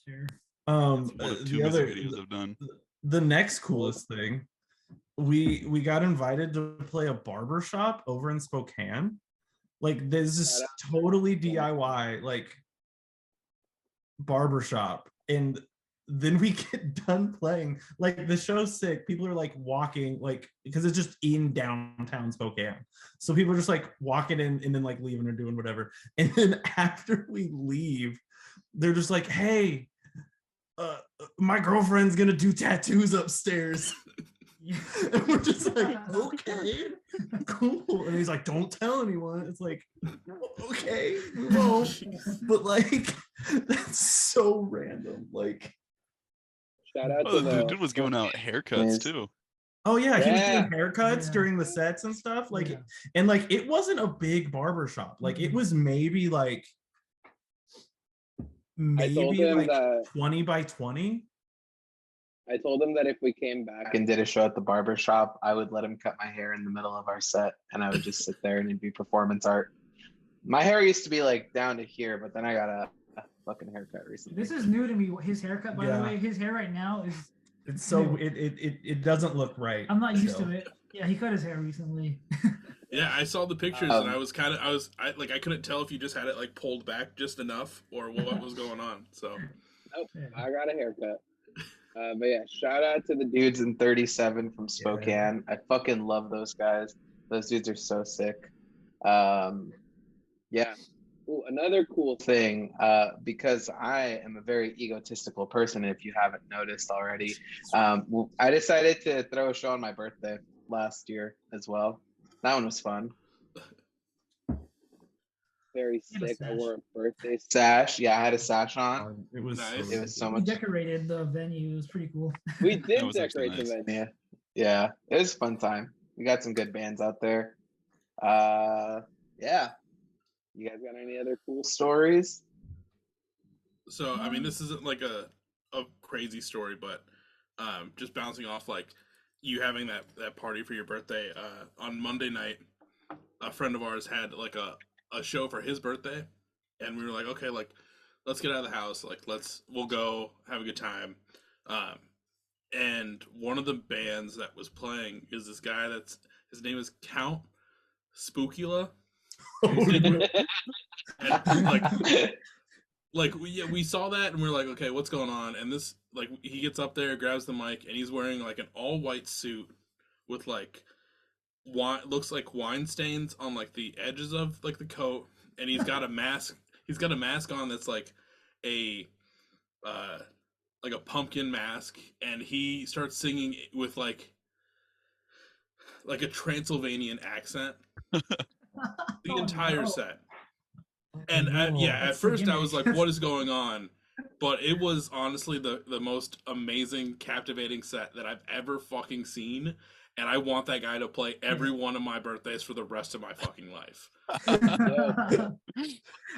sure. It's one of two The music other, videos I've done. the next coolest thing, we got invited to play a barber shop over in Spokane. Like, there's this totally DIY like barber shop, and then we get done playing. Like, the show's sick. People are like walking, like, because it's just in downtown Spokane, so people are just like walking in and then like leaving or doing whatever. And then after we leave, they're just like, hey, my girlfriend's gonna do tattoos upstairs. And we're just like, okay, cool. And he's like, don't tell anyone. It's like, okay, we won't. But like, that's so random. Like, shout out Oh, to the the dude was giving out haircuts Yes. too. oh yeah, he was Yeah. doing haircuts Yeah. during the sets and stuff. Like, Yeah. and like, it wasn't a big barber shop. Like, it Mhm. was maybe like I told him like that 20 by 20. I told him that if we came back And did a show at the barber shop, I would let him cut my hair in the middle of our set, and I would just sit there and it'd be performance art. My hair used to be like down to here, but then I got a fucking haircut recently. This is new to me. His haircut, by Yeah. the way, his hair right now is. It's so No. it doesn't look right. I'm not used still. to it. Yeah, he cut his hair recently. Yeah, I saw the pictures and Um, I couldn't tell if you just had it like pulled back just enough or what was going on. So Yeah. I got a haircut. But yeah, shout out to the dude. Dudes in 37 from Spokane. I fucking love those guys. Those dudes are so sick. Yeah. Ooh, another cool thing. Thing, because I am a very egotistical person, if you haven't noticed already. I decided to throw a show on my birthday last year as well. That one was fun. Very He had a sick. I sash. wore a birthday Sash, yeah, I had a sash on. It was Nice. It was so We much. decorated the venue. It was pretty cool. We did was actually decorate the nice. venue. Yeah, it was a fun time. We got some good bands out there. Yeah. You guys got any other cool stories? So I mean, this isn't like a crazy story, but just bouncing off like you having that party for your birthday. On Monday night, a friend of ours had like a show for his birthday, and we were like, okay, like let's get out of the house, like we'll go have a good time. And one of the bands that was playing is this guy his name is Count Spookula. And like we saw that and we're like, okay, what's going on? And this, like, he gets up there, grabs the mic, and he's wearing like an all white suit with like looks like wine stains on like the edges of like the coat, and he's got a mask. He's got a mask on that's like a pumpkin mask, and he starts singing with like a Transylvanian accent the Oh, entire no. set. And Oh, yeah, at that's the first I was like, gimmick. what is going on? But it was honestly the most amazing, captivating set that I've ever fucking seen. And I want that guy to play every one of my birthdays for the rest of my fucking life. I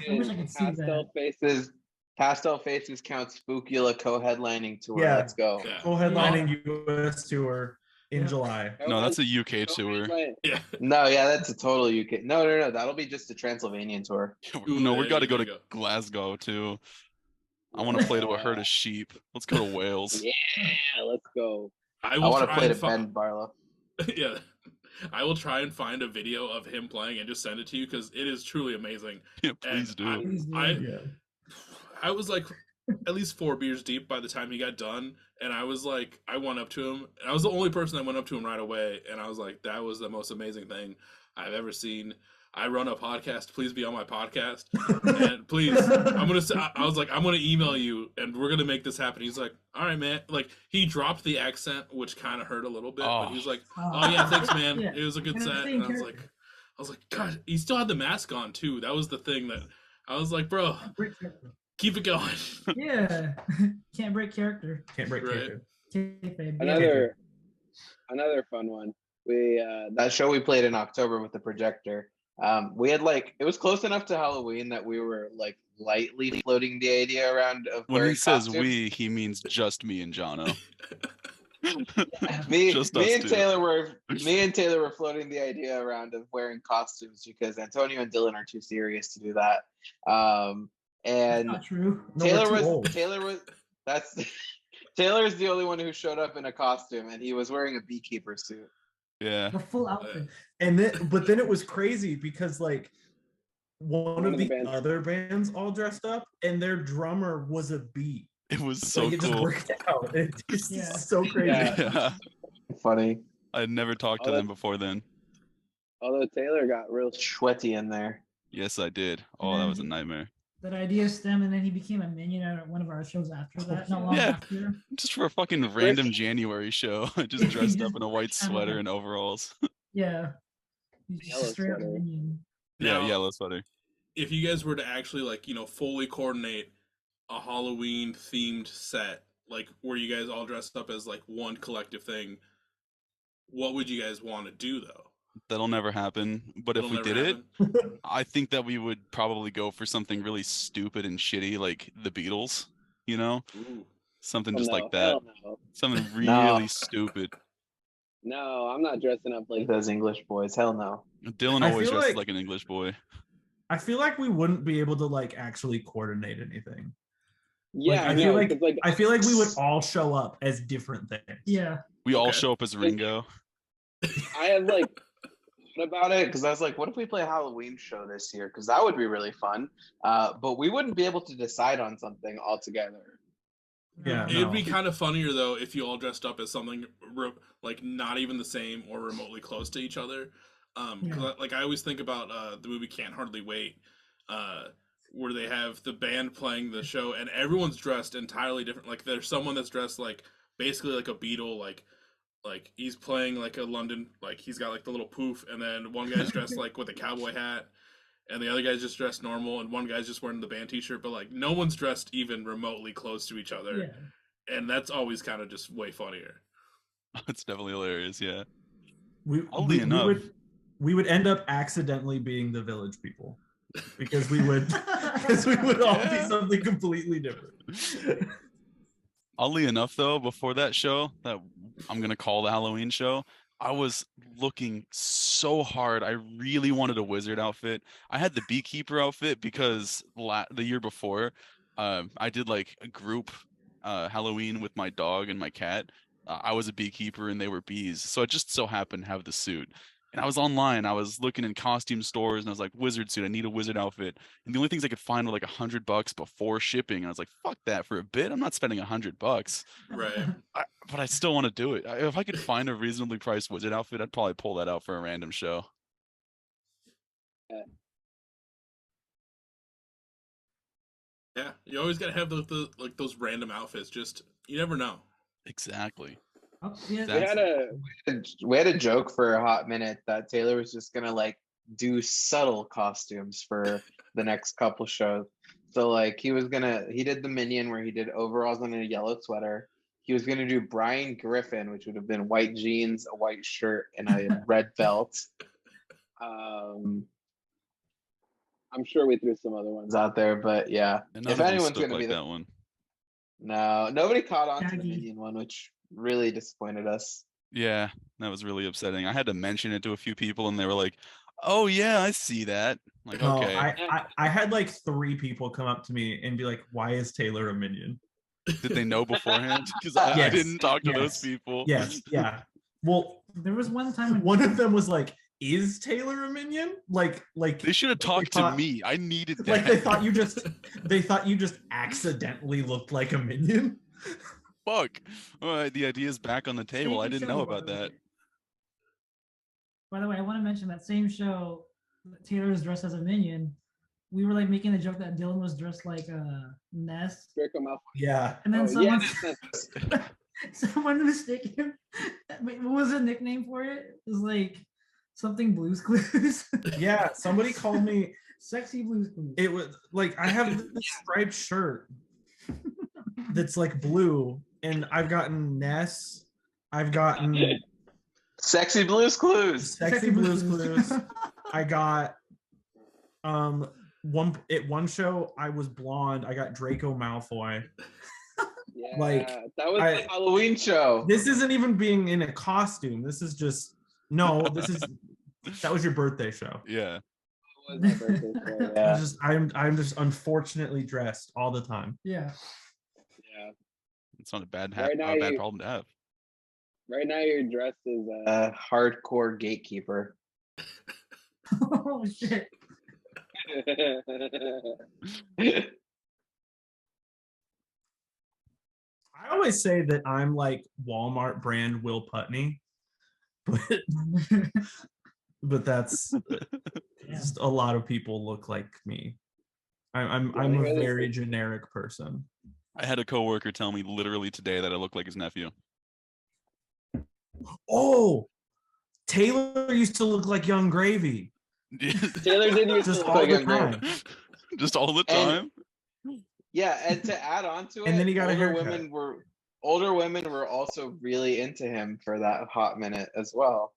wish I could see Pastel that. Faces Pastel Faces counts Spookula co-headlining tour. Yeah. Let's go. Yeah. Co-headlining US tour in Yeah. July. No, that's a UK tour. Yeah. No, yeah, that's a total UK. No. That'll be just a Transylvanian tour. Ooh, No, we there got to you go to go. Glasgow too. I want to play to a herd of sheep. Let's go to Wales. Yeah, let's go. I I will want to try play and to Ben Barlow. yeah. I will try and find a video of him playing and just send it to you because it is truly amazing. Yeah, please do. Please do. I I was like at least 4 beers deep by the time he got done, and I was like, I went up to him, and I was the only person that went up to him right away, and I was like, that was the most amazing thing I've ever seen. I run a podcast. Please be on my podcast, and please, I was like, I'm gonna email you, and we're gonna make this happen. He's like, all right, man. Like he dropped the accent, which kind of hurt a little bit, but he was like, oh yeah, thanks, man. Yeah. It was a good And it's the set. same And character. I was like, God, he still had the mask on too. That was the thing that I was like, bro, Break character. keep it going. Yeah. Can't break character. Can't break Right. character. Kayfabe. Another fun one. We That show we played in October with the projector. We had it was close enough to Halloween that we were like lightly floating the idea around of When he wearing says costumes. we, he means just me and Jono. me, Just me us and two. Taylor were floating the idea around of wearing costumes because Antonio and Dylan are too serious to do that. That's And not true. No, we're too old. that's Taylor's the only one who showed up in a costume, and he was wearing a beekeeper suit. Yeah. The full outfit. And then it was crazy because like one of the bands- other bands all dressed up and their drummer was a bee. It was so Like it just cool. worked out. It's just Yeah. so crazy. Yeah. Yeah. Funny. I had never talked to Oh, them before then. although Taylor got real Sweaty in there. Yes, I did. And Oh, that then was a he- nightmare. That idea stemmed, and then he became a minion at one of our shows after that. Not long Yeah. after. Just for a fucking random January show. I just dressed up in a white Just- sweater and overalls. Yeah. He's just Yellow a straight up sweater. minion. Yeah, Now, yellow sweater. if you guys were to actually fully coordinate a Halloween themed set, like where you guys all dressed up as like one collective thing, what would you guys want to do though? That'll never happen. But if It'll we never did it, happen? I think that we would probably go for something really stupid and shitty like the Beatles, you know? Ooh. Something Oh, just no, like that. hell no. Something No. really stupid. No, I'm not dressing up Like like those English boys. Hell no. Dylan I always feel dresses like- like an English boy. I feel like we wouldn't be able to like actually coordinate anything. yeah. I no, feel like 'cause, like I feel like we would all show up as different things. Yeah. We all Okay. show up as Ringo. I have like What about it? Because I was like, what if we play a Halloween show this year? Because that would be really fun. But we wouldn't be able to decide on something altogether. Yeah. Um, It'd No. be kind of funnier though if you all dressed up as something like not even the same or remotely close to each other. 'Cause Yeah. like I always think about the movie Can't Hardly Wait, where they have the band playing the show and everyone's dressed entirely different. Like there's someone that's dressed like basically like a Beatle, like he's playing like a London, like he's got like the little poof, and then one guy's dressed like with a cowboy hat, and the other guy's just dressed normal, and one guy's just wearing the band t-shirt, but like no one's dressed even remotely close to each other. Yeah. And that's always kind of just way funnier. It's definitely hilarious, yeah. We Oddly enough. would end up accidentally being the village people because we would all be Yeah. something completely different. Oddly enough, though, before that show that I'm gonna call the Halloween show, I was looking so hard. I really wanted a wizard outfit. I had the beekeeper outfit because the year before, I did like a group Halloween with my dog and my cat. I was a beekeeper and they were bees, so I just so happened to have the suit. And I was online. I was looking in costume stores, and I was like, "Wizard suit. I need a wizard outfit." And the only things I could find were like $100 before shipping. And I was like, "Fuck that for a bit. I'm not spending $100." Right. But I still want to do it. If I could find a reasonably priced wizard outfit, I'd probably pull that out for a random show. Yeah, you always gotta have the like those random outfits. Just you never know. Exactly. Oh, yeah. we had a We had a joke for a hot minute that Taylor was just gonna like do subtle costumes for the next couple shows. So like he did the Minion where he did overalls and a yellow sweater. He was gonna do Brian Griffin, which would have been white jeans, a white shirt, and a red belt. I'm sure we threw some other ones out. out there, but yeah. And none If of them anyone's stuck gonna be like the that one. no, nobody caught on to the Shaggy. Minion one, which really disappointed us. Yeah, that was really upsetting. I had to mention it to a few people, and they were like, "Oh yeah, I see that." Like, No, okay, I had like 3 people come up to me and be like, "Why is Taylor a minion?" did they know beforehand? Because I Yes, didn't talk to those yes, people. Yes, yeah. Well, There was one time when one of them was like, "Is Taylor a minion?" Like They should have talked to thought- me. I needed that. like they thought you just accidentally looked like a minion. Fuck. All right, the idea's back on the table. I same didn't show, know by about the way. that. By the way, I want to mention that same show. Taylor was dressed as a minion. We were like making a joke that Dylan was dressed like Ness, Draco Malfoy. Yeah. and then Oh, someone yeah. someone mistaken him. Wait, what was the nickname for it? It was like something Blues Clues. Yeah, somebody called me. Sexy Blues Clues. It was like I have this striped shirt that's like blue, and I've gotten Ness. I've gotten Sexy Blues Clues. Sexy Blues Clues. I got one show I was blonde. I got Draco Malfoy. Yeah, Like, that was I- Halloween show. This isn't even being in a costume. This is just that was your birthday show. Yeah. was my birthday show. Yeah. I'm just unfortunately dressed all the time. Yeah. Yeah. It's not a bad Right now bad you- problem to have. Right now your dress is Hardcore gatekeeper. Oh shit. I always say that I'm like Walmart brand Will Putney, but that's just a lot of people look like me. I'm Yeah, a really very think- generic person. I had a coworker tell me literally today that I look like his nephew. Oh, Taylor used to look like Young Gravy. Taylor did used Just to all look the like Young Gravy. time. Just all the And- time. Yeah, and to add on to it, And then he got a older haircut. women were also really into him for that hot minute as well.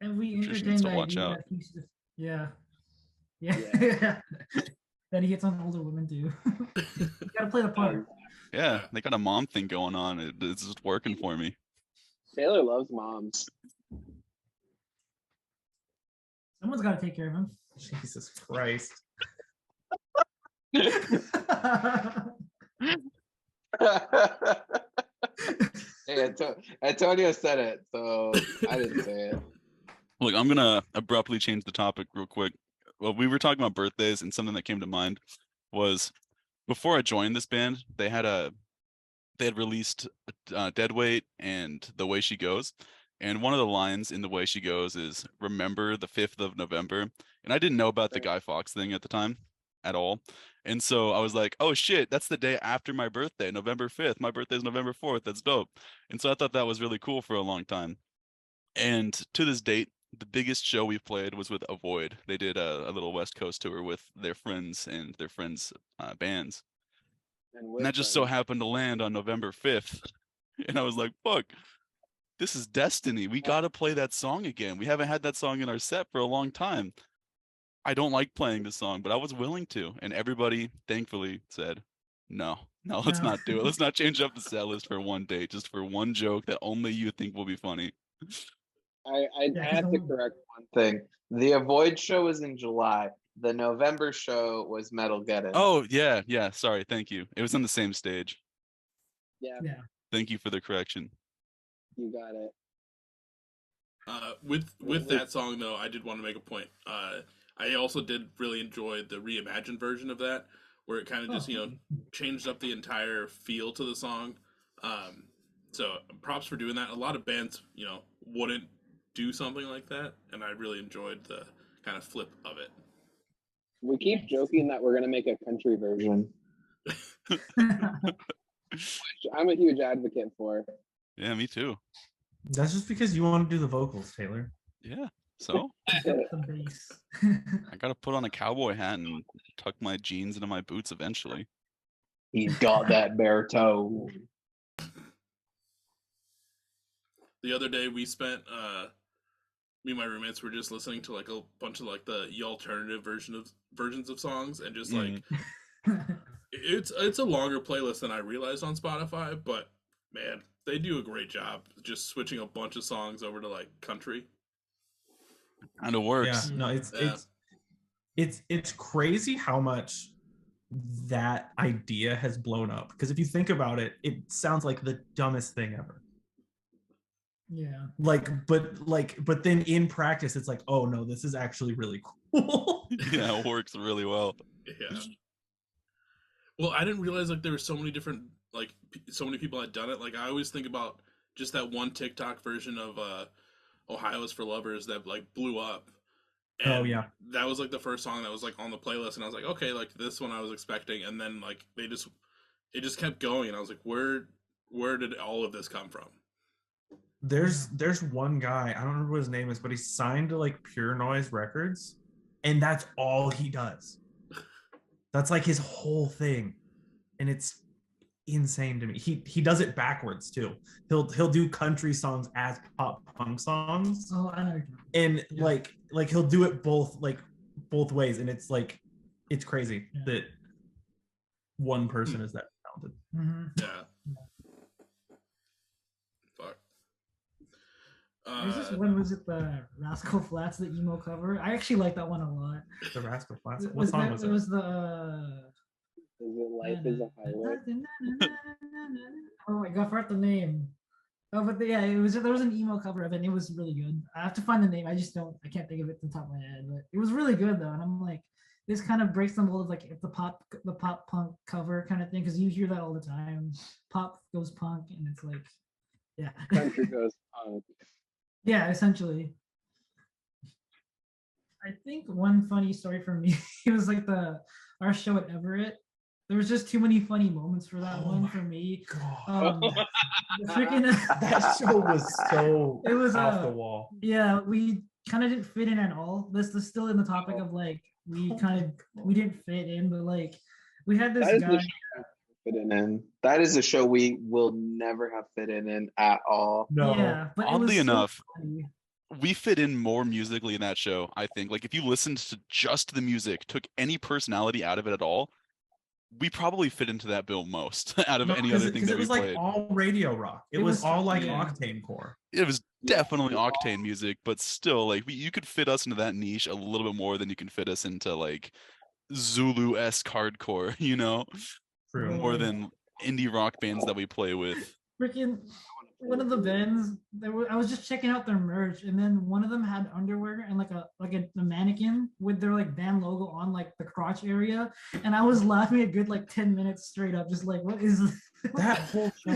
And we Patricia entertained needs the to watch idea out. that he's just yeah. That he hits on older women too. You gotta play the part. Yeah, they got a mom thing going on. It's just working for me. Taylor loves moms. Someone's gotta take care of him. Jesus Christ. Hey, Antonio said it, so I didn't say it. Look, I'm gonna abruptly change the topic real quick. Well, we were talking about birthdays, and something that came to mind was before I joined this band, they had released Deadweight and The Way She Goes, and one of the lines in The Way She Goes is "Remember the 5th of November," and I didn't know about the Guy Fawkes thing at the time at all, and so I was like, "Oh shit, that's the day after my birthday, November 5th. My birthday is November 4th. That's dope." And so I thought that was really cool for a long time, and to this date, the biggest show we played was with Avoid. They did a little West Coast tour with their friends and their friends' bands. And that just so happened to land on November 5th. And I was like, fuck, this is destiny. We got to play that song again. We haven't had that song in our set for a long time. I don't like playing this song, but I was willing to. And everybody, thankfully, said, no, let's No. not do it. Let's not change up the set list for one date, just for one joke that only you think will be funny. I Yeah, have to 'cause correct One thing, the Avoid show was in July. The November show was Metal Geddon. Oh, yeah. Sorry. Thank you. It was on the same stage. Yeah, Thank you for the correction. you got it. With that song though, I did want to make a point. I also did really enjoy the reimagined version of that, where it kind of just changed up the entire feel to the song. So props for doing that. A lot of bands wouldn't do something like that, and I really enjoyed the kind of flip of it. We keep joking that we're gonna make a country version, which I'm a huge advocate for. Yeah, me too. That's just because you want to do the vocals, Taylor. Yeah. So the bass. I got to put on a cowboy hat and tuck my jeans into my boots eventually. He's got that baritone. The other day we spent me and my roommates were just listening to like a bunch of like the alternative versions of songs, and just like it's a longer playlist than I realized on Spotify, but man, they do a great job just switching a bunch of songs over to like country. And it works. Yeah, no, Yeah. it's crazy how much that idea has blown up. Because if you think about it, it sounds like the dumbest thing ever. Yeah. But then in practice, it's like, oh no, this is actually really cool. Yeah, it works really well. Yeah. Well, I didn't realize like there were so many different so many people had done it. Like I always think about just that one TikTok version of Ohio is for Lovers that like blew up. And Oh yeah. that was like the first song that was like on the playlist, and I was like, okay, like this one I was expecting, and then like it just kept going, and I was like, where did all of this come from? There's one guy, I don't remember what his name is, but he's signed to like Pure Noise Records, and that's all he does. That's like his whole thing, and it's insane to me. He does it backwards too. He'll do country songs as pop punk songs. Oh, I know. And Yeah. like he'll do it both ways, and it's like it's crazy that one person is that talented. Mm-hmm. Yeah. Fuck. There's this one, was it the Rascal Flatts, the emo cover? I actually like that one a lot. The Rascal Flatts. What song was it? It was the Is it Life is a Highway? oh my god, I forgot the name. Oh, but yeah, there was an emo cover of it, and it was really good. I have to find the name. I can't think of it off the top of my head, but it was really good though. And I'm like, this kind of breaks the mold of like the pop punk cover kind of thing, because you hear that all the time. Pop goes punk, and it's like, yeah. Country goes punk. Yeah, essentially. I think one funny story for me, it was like our show at Everett. There was just too many funny moments for that one for me. God. The freaking That show was so it was off the wall. Yeah, we kind of didn't fit in at all. This is still in the topic of like we didn't fit in, but like we had this That is the guy. show fitting in. That is a show we will never have fit in at all. No. Yeah, but it was Oddly so enough, funny. we fit in more musically in that show, I think. Like if you listened to just the music, took any personality out of it at all, we probably fit into that bill most out of any other thing that it we was like played. all radio rock. It was all like Octane core. It was definitely Octane music, but still, like you could fit us into that niche a little bit more than you can fit us into like Zulu-esque hardcore, you know, True. more than indie rock bands that we play with. Freaking one of the bands, I was just checking out their merch, and then one of them had underwear and like a mannequin with their like band logo on like the crotch area, and I was laughing a good like 10 minutes straight up, just like, what is That whole show,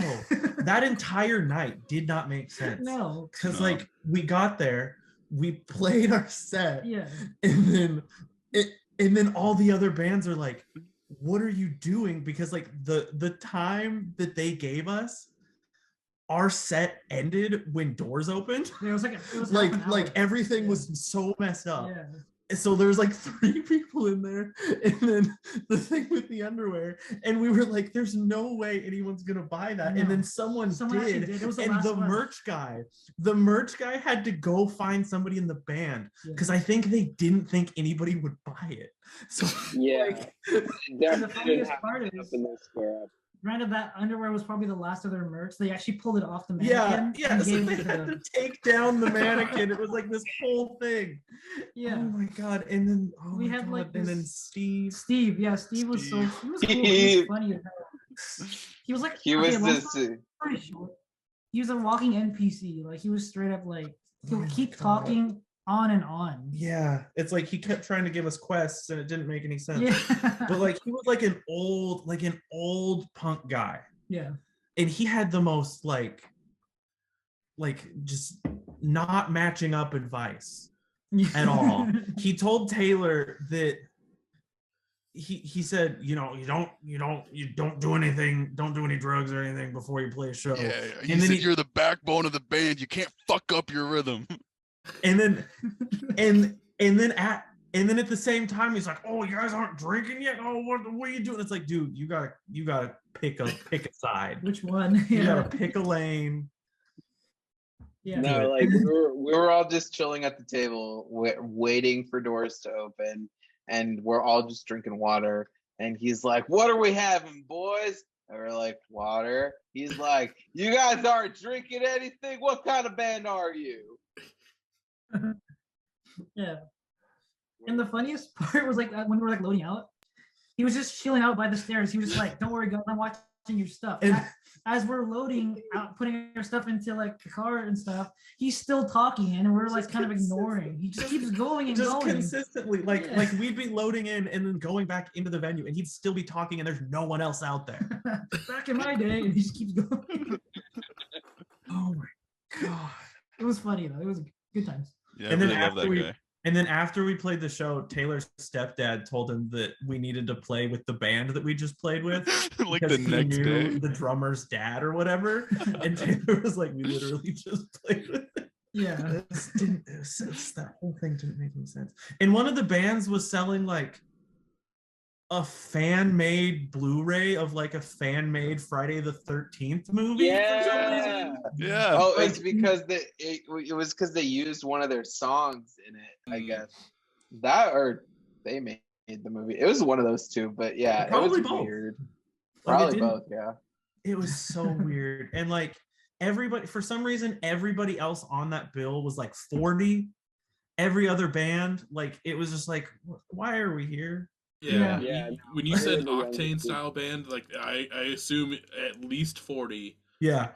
that entire night did not make sense. No, because like we got there, we played our set, yeah, and then all the other bands are like, what are you doing? Because like the time that they gave us, our set ended when doors opened. it was like everything was so messed up. Yeah. So there was like 3 people in there, and then the thing with the underwear, and we were like, there's no way anyone's gonna buy that. No. And then someone actually did. It was the And last the one. merch guy had to go find somebody in the band, Yeah. because I think they didn't think anybody would buy it. So Yeah. like, And the funniest part up is, in their square up. granted, that underwear was probably the last of their merch. They actually pulled it off the yeah, mannequin. yeah. and So gave they it to had them. to take down the mannequin. It was like this whole thing. Yeah. Oh my god. And then We my had, God. like, and then this- Steve. Steve was cool. He was Steve. funny as hell. He was like, He okay, was long this. story short, he was a walking NPC. Like he was straight up like he Oh would my keep God. talking on and on. Yeah, it's like he kept trying to give us quests and it didn't make any sense. Yeah. But like he was like an old punk guy, Yeah. and he had the most like just not matching up advice at all. He told Taylor that he said, you don't do anything, don't do any drugs or anything before you play a show. Yeah, you And then said you're the backbone of the band. You can't fuck up your rhythm. And then at the same time he's like, oh, you guys aren't drinking yet? Oh, what are you doing? It's like, dude, you gotta pick a side. Which one? You Yeah. gotta pick a lane. Yeah. No, like We were all just chilling at the table, waiting for doors to open, and we're all just drinking water. And he's like, "What are we having, boys?" And we're like, "Water." He's like, "You guys aren't drinking anything. What kind of band are you?" Yeah. And the funniest part was like when we were like loading out, he was just chilling out by the stairs. He was just like, "Don't worry, guys, I'm watching your stuff." And- As we're loading out, putting our stuff into like the car and stuff, he's still talking, and we're like kind of ignoring. He just keeps going and just going. consistently, like Yeah. like we'd be loading in and then going back into the venue, and he'd still be talking, and there's no one else out there. Back in my day, and he just keeps going. Oh my god! It was funny though. It was good times. Yeah, And I then really love after that we- guy. And then after we played the show, Taylor's stepdad told him that we needed to play with the band that we just played with. Like because the he next knew day. the drummer's dad or whatever. And Taylor was like, we literally just played with it. Yeah. That whole thing didn't make any sense. And one of the bands was selling like a fan-made Blu-ray of like a fan-made Friday the 13th movie for some Yeah. reason. Yeah. Oh, Like- it's because it was because they used one of their songs in it, I Mm. guess. That or they made the movie. It was one of those two, but yeah, Probably it was both. weird. Like, it Probably didn't- both, yeah. It was so weird. And like everybody, for some reason, everybody else on that bill was like 40. Every other band, like it was just like, why are we here? Yeah. Yeah. When you said The youngest Octane people. style band, like I assume at least 40 Yeah.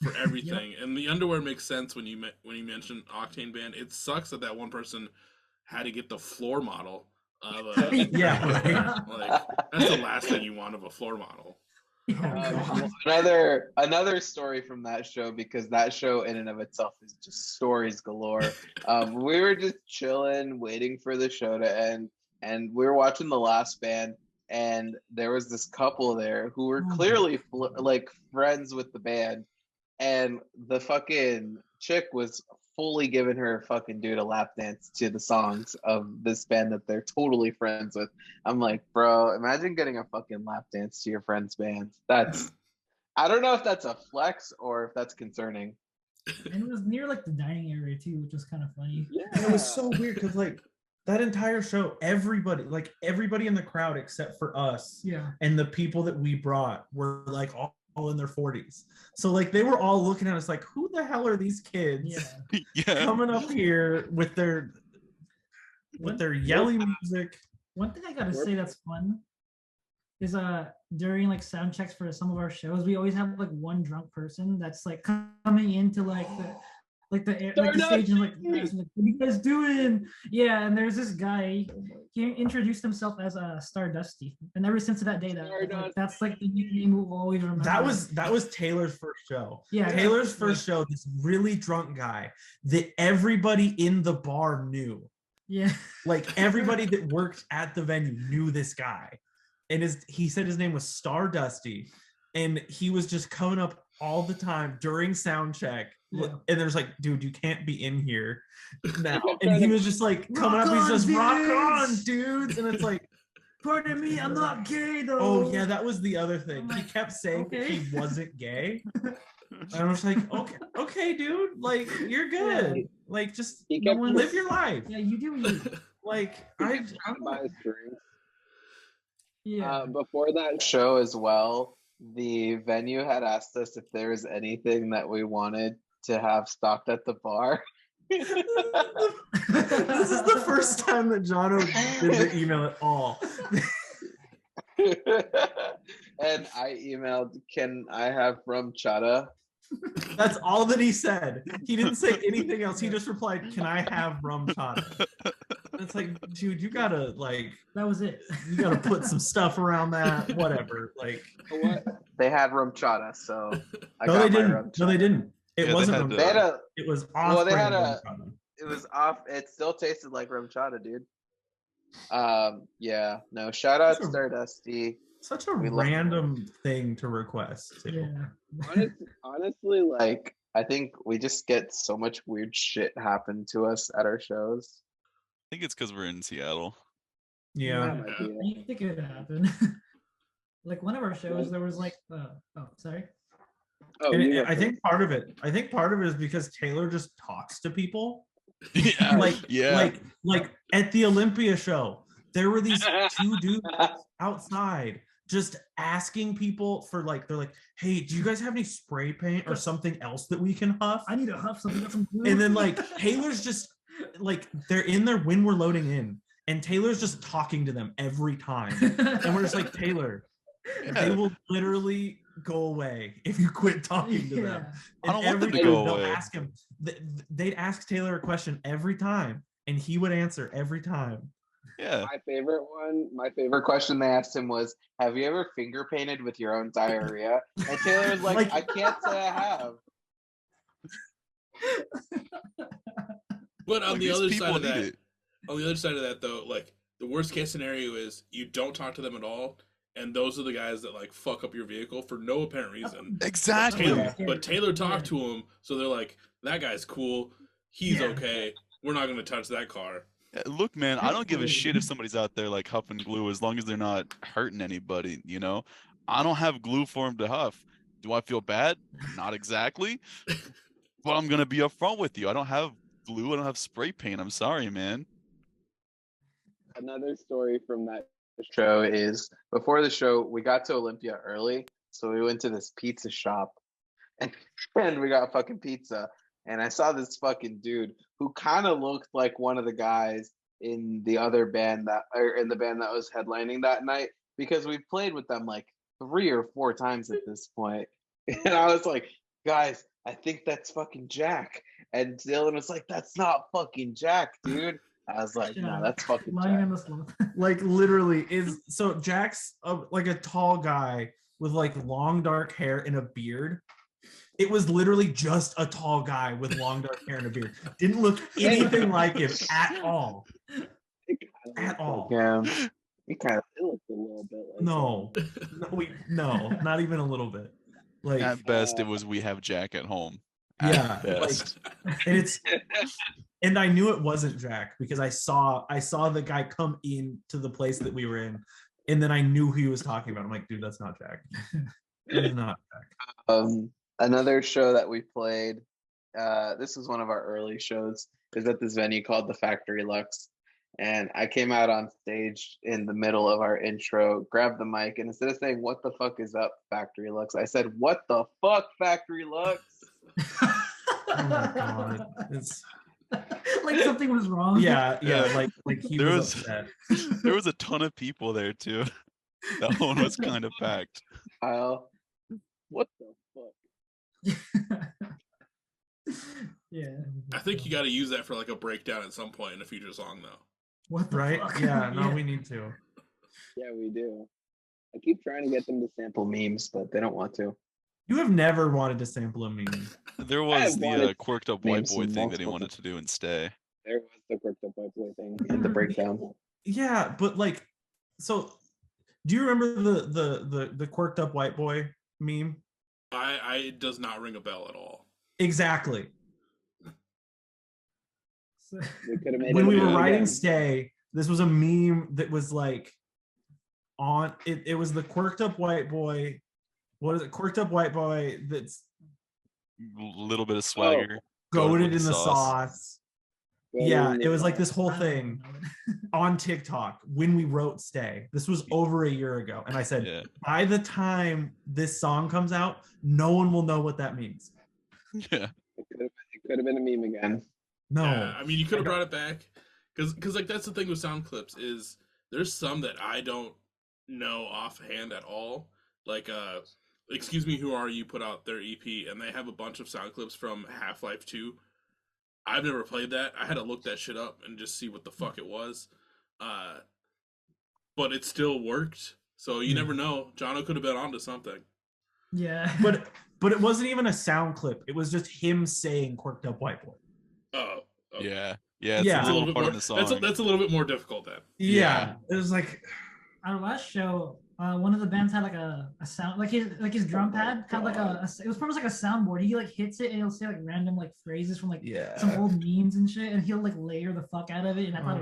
for everything. And the underwear makes sense when you mentioned Octane band. It sucks that one person had to get the floor model of a Yeah, right. like that's the last thing you want of a floor model. Yeah. Another story from that show, because that show in and of itself is just stories galore. We were just chilling, waiting for the show to end, and we were watching the last band, and there was this couple there who were Oh my clearly like friends with the band, and the fucking chick was fully giving her fucking dude a lap dance to the songs of this band that they're totally friends with. I'm like, bro, imagine getting a fucking lap dance to your friend's band. That's, I don't know if that's a flex or if that's concerning. And it was near like the dining area too, which was kind of funny. Yeah. And it was so weird because like that entire show, everybody in the crowd except for us Yeah. and the people that we brought were like all in their 40s. So like they were all looking at us like, who the hell are these kids Yeah. Yeah. coming up here with their yelly music? One thing I gotta We're- say that's fun is during like sound checks for some of our shows, we always have like one drunk person that's like coming into like the stage and like, what are you guys doing? Yeah, and there's this guy. He introduced himself as Stardusty, and ever since that day, that's like the nickname we'll always remember. That was Taylor's first show. Yeah, Taylor's first show, this really drunk guy that everybody in the bar knew. Yeah. Like everybody that worked at the venue knew this guy. And he said his name was Stardusty. And he was just coming up all the time during sound check. Yeah. And there's like, dude, you can't be in here now. kept And trying he to- was just like coming Rock up, he's on, just rock on, dudes!" dudes. And it's like, Pardon me, I'm not gay though. oh yeah, that was the other thing. I'm He like, kept saying that okay. he wasn't gay. And I was like, okay, dude, like you're good. Like just He kept live your life. Yeah, you do. You. Like Trying to buy us drinks. Yeah. Before that show as well, the venue had asked us if there was anything that we wanted to have stocked at the bar. This is the first time that Jono did the email at all. And I emailed, "Can I have rum chata?" That's all that he said. He didn't say anything else. He just replied, "Can I have rum chata?" It's like, dude, you gotta That was it. you gotta put some stuff around that. Whatever. Like, What? They had rum chata, so I no, got they my rum didn't. No, they chata. didn't. It Yeah, they wasn't had rum the- They had chata. a. It was Well, they had off-brand a- rum chata. It was off. It still tasted like rum chata, dude. Yeah. No. Shout out That's a- Stardusty. Such a We love random thing to request. too. Yeah. Honestly, like I think we just get so much weird shit happen to us at our shows. I think it's because we're in Seattle. Yeah. That might be it. I think it happened. Like one of our shows, there was like, oh, sorry. Oh, And you go I think first. part of it is because Taylor just talks to people. Yeah, Like, yeah. like at the Olympia show, there were these two dudes outside just asking people for like, they're like, hey, do you guys have any spray paint or something else that we can huff? I need to huff something. Got some glue. And then like Taylor's just like, they're in there when we're loading in, and Taylor's just talking to them every time. And we're just like, Taylor, they will literally go away if you quit talking to them. I don't And want them every to go time they'll away. ask him, they'd ask Taylor a question every time, and he would answer every time. Yeah. My favorite question they asked him was, "Have you ever finger painted with your own diarrhea?" And Taylor was like, "I can't say I have." But on Like, the these other people side of need that, it. though, like the worst case scenario is you don't talk to them at all, and those are the guys that like fuck up your vehicle for no apparent reason. Exactly. But Taylor talked to him, so they're like, that guy's cool. He's Yeah. okay. We're not gonna touch that car. Look, man, I don't give a shit if somebody's out there like huffing glue as long as they're not hurting anybody, you know? I don't have glue for him to huff. Do I feel bad? Not exactly. But I'm gonna be upfront with you. I don't have glue. I don't have spray paint. I'm sorry, man. Another story from that Show is before the show, we got to Olympia early, so we went to this pizza shop, and, and we got fucking pizza. And I saw this fucking dude who kind of looked like one of the guys in the other band in the band that was headlining that night, because we played with them like 3 or 4 times at this point. And I was like, guys, I think that's fucking Jack. And Dylan was like, that's not fucking Jack, dude. I was like, no, that's fucking lying Jack. on the slope. Like literally is so Jack's like a tall guy with like long dark hair and a beard. It was literally just a tall guy with long dark hair and a beard. Didn't look anything like him at all. At all. Yeah, he kind of It looked a little bit like No, not even a little bit. Like At best, it was we have Jack at home. yeah, At best. and I knew it wasn't Jack because I saw the guy come into the place that we were in, and then I knew who he was talking about. I'm like, dude, that's not Jack. That is not Jack. Another show that we played, this was one of our early shows, is at this venue called the Factory Lux. And I came out on stage in the middle of our intro, grabbed the mic, and instead of saying, "What the fuck is up, Factory Lux?" I said, "What the fuck, Factory Lux?" Oh my god. It's Like something was wrong. yeah, Yeah. like he There was was- upset. There was a ton of people there too. That one was kind of packed. Kyle, what the fuck? Yeah. I think you got to use that for like a breakdown at some point in a future song, though. What the Right? fuck? Yeah, no, we need to. Yeah, we do. I keep trying to get them to sample memes, but they don't want to. You have never wanted to sample a meme. There I was have the wanted quirked up white names boy in thing that he multiple wanted to do and stay. There was the quirked up white boy thing. In the breakdown. Yeah, but like, so do you remember the quirked up white boy meme? I it does not ring a bell at all. Exactly. So- We could have made When it we a were meme writing again. Stay, this was a meme that was like on it. It was the quirked up white boy. What is it? Quirked up white boy that's Little bit of swagger. goated with in the sauce. Go Yeah, in it was like the- this whole I don't thing know. on TikTok when we wrote Stay. This was over a year ago. And I said, Yeah. by the time this song comes out, no one will know what that means. Yeah. It could have been a meme again. No. Yeah, I mean, you could have brought it back, because like that's the thing with sound clips is there's some that I don't know offhand at all. Like, Excuse Me, Who Are You put out their EP, and they have a bunch of sound clips from Half-Life 2. I've never played that. I had to look that shit up and just see what the fuck it was. But it still worked, so you never know. Jono could have been onto something. Yeah. But it wasn't even a sound clip. It was just him saying quirked up white boy. Oh, okay. Yeah. Yeah. It's Yeah. a That's a little little bit part more. of the song. That's a little bit more difficult then. Yeah. It was like Our last show, one of the bands had like a sound, like his drum pad had like it was probably like a soundboard. He like hits it and he'll say like random like phrases from like some old memes and shit, and he'll like layer the fuck out of it. And I thought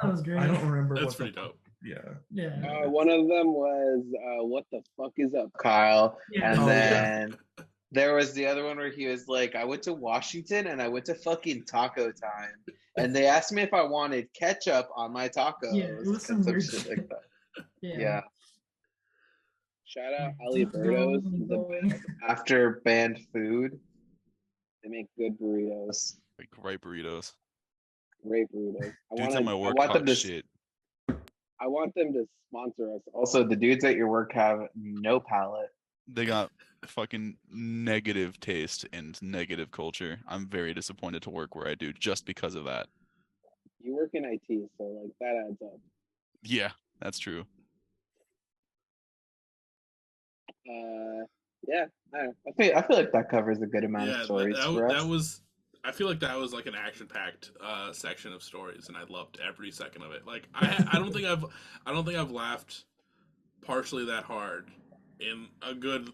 it was great. I don't remember. That's what pretty the, dope. Yeah. Yeah. One of them was "What the fuck is up?" Kyle. Yeah. And Oh, yeah. then There was the other one where he was like, I went to Washington and I went to fucking Taco Time. And they asked me if I wanted ketchup on my tacos. Yeah, it was some and weird shit like that. Yeah. Shout out Keep Aliberto's, going, the going. best. After banned food. They make good burritos. Like right burritos. Great burritos. Dudes at my work want them talk to- shit. I want them to sponsor us. Also, the dudes at your work have no palate. They got fucking negative taste and negative culture. I'm very disappointed to work where I do just because of that. You work in IT, so like that adds up. Yeah, that's true. Yeah, I don't know. I feel like that covers a good amount Yeah, of stories that, for us. that was. I feel like that was like an action-packed section of stories, and I loved every second of it. Like I don't think I've laughed partially that hard in a good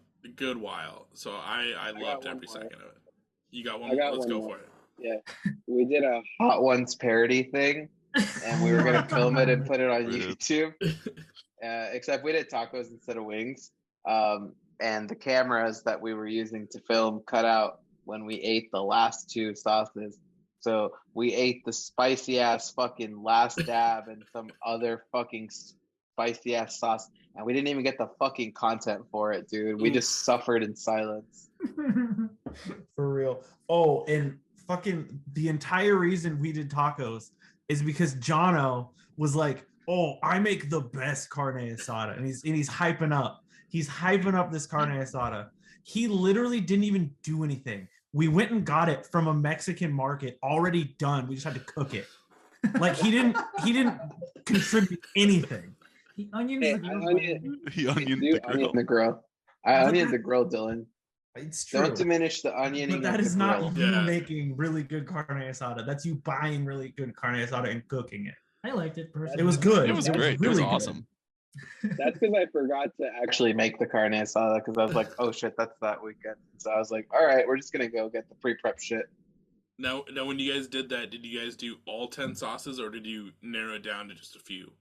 while. So I got loved one every more. second of it. You got I one? got Let's one go more. for it. Yeah, we did a Hot Ones parody thing, and we were gonna film it and put it on Rude. YouTube. Except we did tacos instead of wings. And the cameras that we were using to film cut out when we ate the last two sauces. So we ate the spicy ass fucking last dab and some other fucking spicy ass sauce, and we didn't even get the fucking content for it, dude. We just suffered in silence. For real. Oh, and fucking the entire reason we did tacos is because Jono was like, "Oh, I make the best carne asada," and he's hyping up. He's hyping up this carne asada. He literally didn't even do anything. We went and got it from a Mexican market already done. We just had to cook it. Like he didn't contribute anything. The onions. Hey, the I grilled onion- onion. He onioned do the grill. Onion the grill. I onion the grill, Dylan. It's true. Don't diminish the onioning But that of is the not grill. you Yeah. making really good carne asada. That's you buying really good carne asada and cooking it. I liked it personally. It was good. It was That was great. It was really good. awesome. That's because I forgot to Actually make the carne asada because I was like, oh shit, that's that weekend. So I was like, all right, we're just gonna go get the pre-prep shit. Now, when you guys did that, did you guys do all 10 sauces, or did you narrow it down to just a few?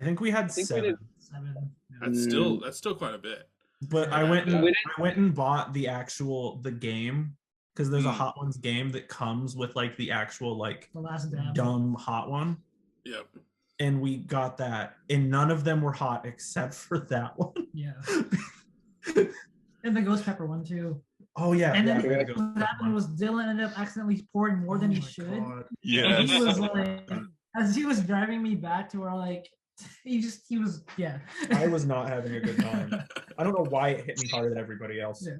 I think we had think we 7. did- 7. That's still quite a bit. But Yeah. I went and We I went and bought the game because there's a Mm. Hot Ones game that comes with like the actual like The last dab. dumb hot one, Yep. and we got that, and none of them were hot except for that one. Yeah. And the ghost pepper one too. Oh yeah, And yeah, then we had to go what happened was Dylan ended up accidentally pouring more than Oh he my should. God. Yeah. And he was like, as he was driving me back to where like, he was, yeah. I was not having a good time. I don't know why it hit me harder than everybody else. Yeah.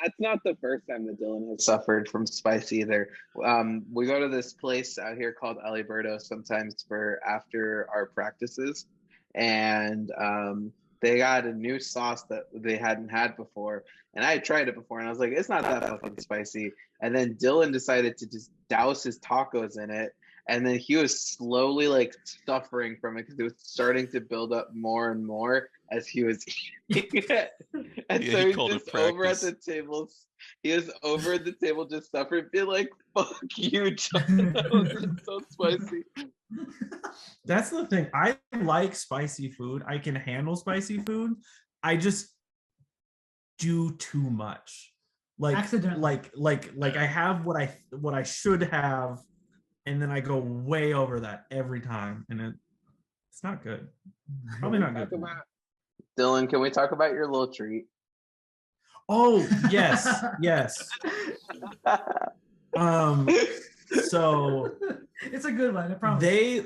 That's not the first time that Dylan has Suffered from spice either. We go to this place out here called Aliberto sometimes for after our practices, and they got a new sauce that they hadn't had before, and I had tried it before, and I was like, it's not that fucking spicy. And then Dylan decided to just douse his tacos in it, and then he was slowly like suffering from it because it was starting to build up more and more as he was eating it. And Yeah, so he he's called it just over at practice. the table. He was over at the table just suffering, being like, "Fuck you, John. That was so spicy." That's the thing. I like spicy food. I can handle spicy food. I just do too much. Like Accidentally. like I have what I should have, and then I go way over that every time, and it's not good. Probably not talk good. about. Dylan, can we talk about your little treat? Oh yes, yes. So It's a good one. I promise.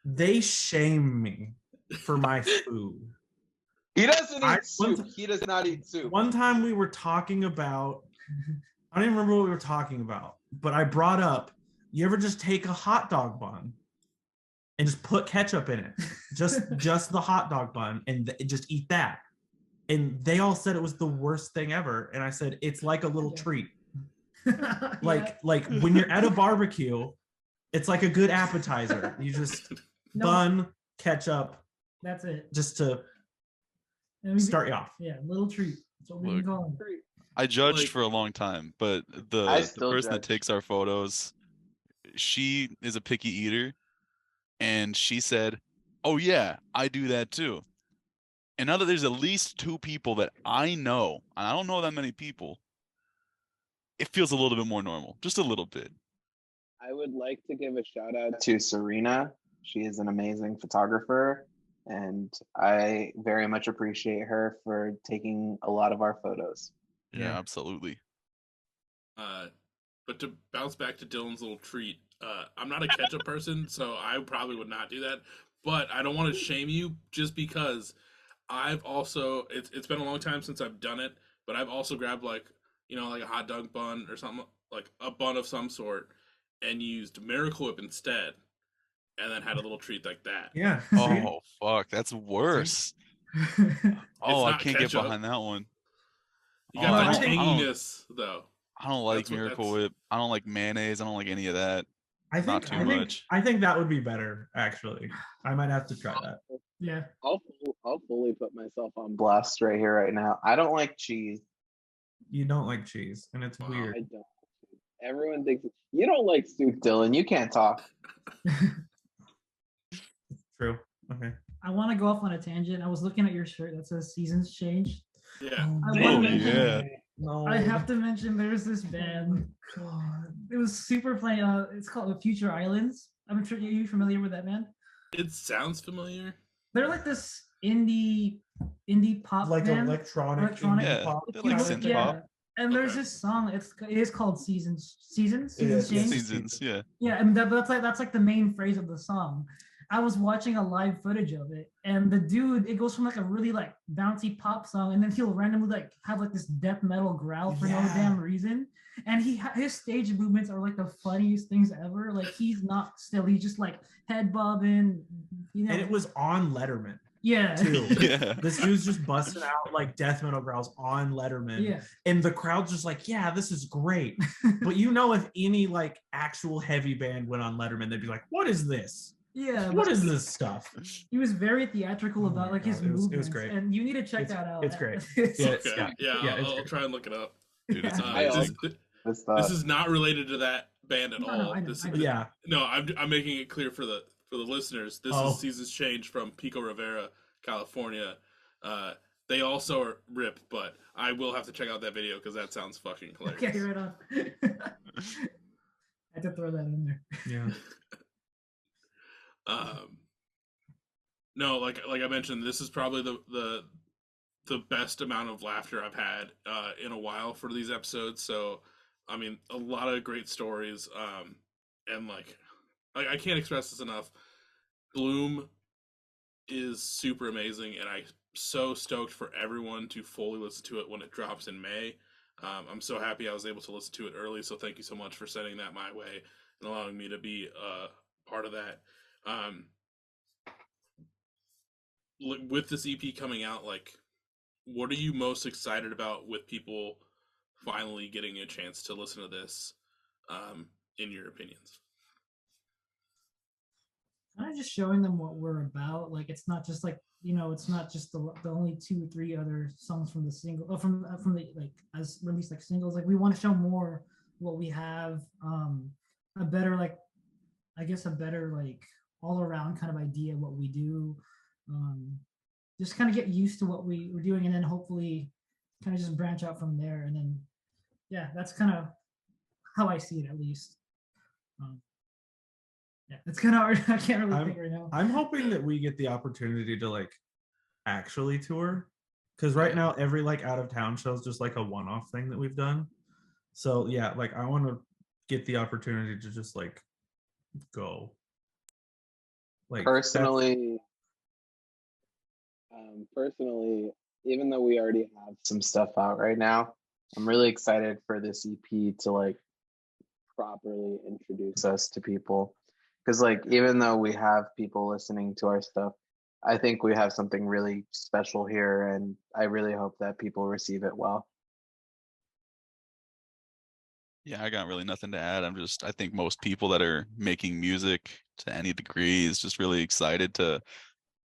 they shame me for my food. He doesn't I- eat soup. He does not eat soup. One time we were talking about, I don't even remember what we were talking about, but I brought up, you ever just take a hot dog bun and just put ketchup in it, just the hot dog bun, and just eat that? And they all said it was the worst thing ever, and I said it's like a little treat. Like when you're at a barbecue, it's like a good appetizer. You just No, bun, ketchup, that's it. just to And we- start you off. Yeah, little treat. That's what we Look. can call them. I judged Like- for a long time, but the I the still person that judge. takes our photos, she is a picky eater, and she said, "Oh yeah, I do that too." And now that there's at least 2 people that I know, and I don't know that many people, it feels a little bit more normal, just a little bit. I would like to give a shout out To Serena. She is an amazing photographer, and I very much appreciate her for taking a lot of our photos. Yeah, Yeah. absolutely. But to bounce back to Dylan's little treat, I'm not a ketchup person, so I probably would not do that. But I don't want to shame you just because I've also it's been a long time since I've done it, but I've also grabbed like like a hot dog bun or something, like a bun of some sort, and used Miracle Whip instead, and then had a little treat like that. Yeah. Oh, fuck, that's worse. Oh, I not can't ketchup. get behind that one. You Oh, got I that don't- I don't- tanginess though. I don't like That's what- Miracle that's- Whip. I don't like mayonnaise. I don't like any of that. I think too I think much. I think that would be better. Actually, I might have to try that. Yeah. I'll fully put myself on Blast right here, right now. I don't like cheese. You don't like cheese, and it's Wow. weird. I don't. Everyone thinks you don't like soup. Dylan, you can't talk. True. Okay. I want to go off on a tangent. I was looking at your shirt that says Seasons Changed. Yeah. I Oh, wanna mention- yeah. No. I have to mention there's this band. God. It was super funny. It's called Future Islands. I'm sure you familiar with that band. It sounds familiar. They're like this indie pop Like band. electronic Electronic- indie Yeah, pop they're like kind of synth thing. pop. And there's Okay. this song. It is called Seasons. Seasons. It is, Seasons yes. Change. Seasons, yeah. Yeah, and that's like the main phrase of the song. I was watching a live footage of it, and the dude, it goes from like a really like bouncy pop song, and then he'll randomly like have like this death metal growl for no Yeah. damn reason. And his stage movements are like the funniest things ever. Like he's not still, he's just like head bobbing, And it was on Letterman yeah, too. Yeah. This dude's just busting out like death metal growls on Letterman. yeah, And the crowd's just like, yeah, this is great. But if any like actual heavy band went on Letterman, they'd be like, what is this? yeah. What but is this stuff? He was very theatrical Oh about my like his God, it was movements, great. and you need to check It's- that out. it's great. It's- Yeah, Okay. yeah, Yeah, yeah, it's I'll great. try and look it up. Dude, it's Yeah. I amazing. This, This is not related to that band at No, all. I know, This I is, know. Yeah. No, I'm making it clear for the listeners. This Oh. is Seasons Change from Pico Rivera, California. They also are RIP, but I will have to check out that video because that sounds fucking hilarious. Okay, right on. I had to throw that in there. Yeah. No, like I mentioned, this is probably the best amount of laughter I've had in a while for these episodes. So, I mean, a lot of great stories, and like I can't express this enough. Bloom is super amazing, and I'm so stoked for everyone to fully listen to it when it drops in May. I'm so happy I was able to listen to it early, so thank you so much for sending that my way and allowing me to be part of that. With this EP coming out, like, what are you most excited about with people finally getting a chance to listen to this, in your opinions? Kind of just showing them what we're about. Like it's not just like it's not just the only 2 or 3 other songs from the single from the like as released like singles. Like we want to show more what we have, a better like I guess a better like all around kind of idea of what we do. Just kind of get used to what we're doing, and then hopefully kind of just branch out from there. And then yeah, that's kind of how I see it at least. Yeah, it's kind of hard. I can't really think right now. I'm hoping that we get the opportunity to like actually tour, because right now every like out of town show is just like a one-off thing that we've done. So yeah, like I want to get the opportunity to just like go. Like personally, even though we already have some stuff out right now. I'm really excited for this EP to like properly introduce us to people. Because like even though we have people listening to our stuff, I think we have something really special here, and I really hope that people receive it well. Yeah, I got really nothing to add. I think most people that are making music to any degree is just really excited to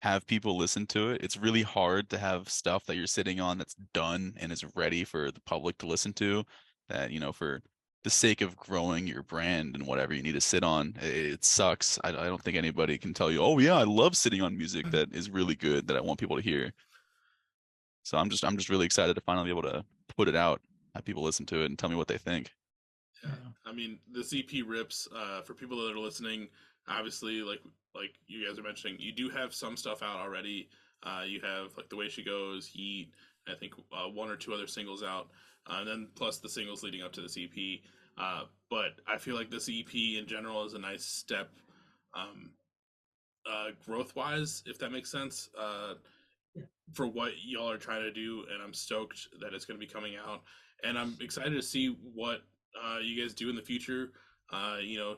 have people listen to it. It's really hard to have stuff that you're sitting on that's done and is ready for the public to listen to, that, for the sake of growing your brand and whatever you need to sit on. It sucks. I don't think anybody can tell you, oh yeah, I love sitting on music that is really good that I want people to hear. So I'm just really excited to finally be able to put it out, have people listen to it, and tell me what they think. Yeah. I mean, the CP rips. For people that are listening, obviously, like you guys are mentioning, you do have some stuff out already. You have like The Way She Goes, Heat. I think one or two other singles out, and then plus the singles leading up to this EP. But I feel like this EP in general is a nice step, growth wise, if that makes sense. Yeah. For what y'all are trying to do, and I'm stoked that it's going to be coming out. And I'm excited to see what you guys do in the future. You know,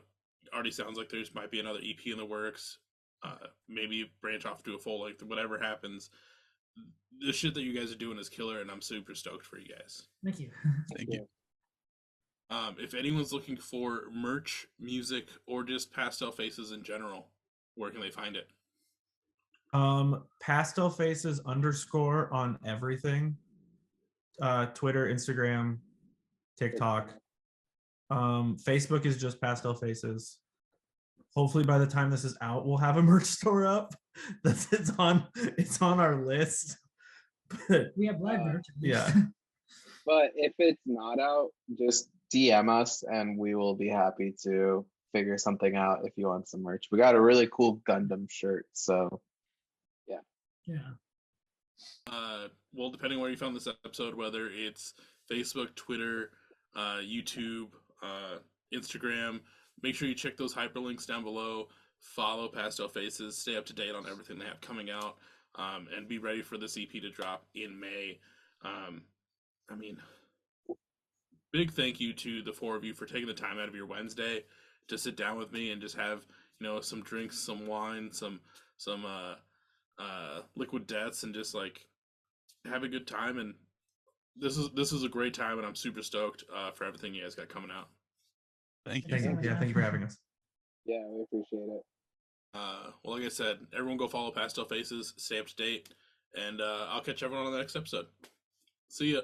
already sounds like there's might be another EP in the works. Maybe branch off to a full length. Whatever happens, the shit that you guys are doing is killer, and I'm super stoked for you guys. Thank you. Thank you. If anyone's looking for merch, music, or just Pastel Faces in general, where can they find it? Pastel Faces _ on everything. Twitter, Instagram, TikTok. Facebook is just Pastel Faces. Hopefully by the time this is out, we'll have a merch store up. It's on our list. But We have live merch. yeah. But if it's not out, just DM us and we will be happy to figure something out if you want some merch. We got a really cool Gundam shirt, so Yeah. Well, depending where you found this episode, whether it's Facebook, Twitter, YouTube, Instagram, make sure you check those hyperlinks down below. Follow Pastel Faces, stay up to date on everything they have coming out, and be ready for this EP to drop in May. I mean, big thank you to the four of you for taking the time out of your Wednesday to sit down with me and just have, you know, some drinks, some wine, some liquid deaths, and just like have a good time. And this is a great time, and I'm super stoked for everything you guys got coming out. Thank you. Thank you. Yeah, thank you for having us. yeah, we appreciate it. Well, like I said, everyone go follow Pastel Faces, stay up to date, and I'll catch everyone on the next episode. See ya.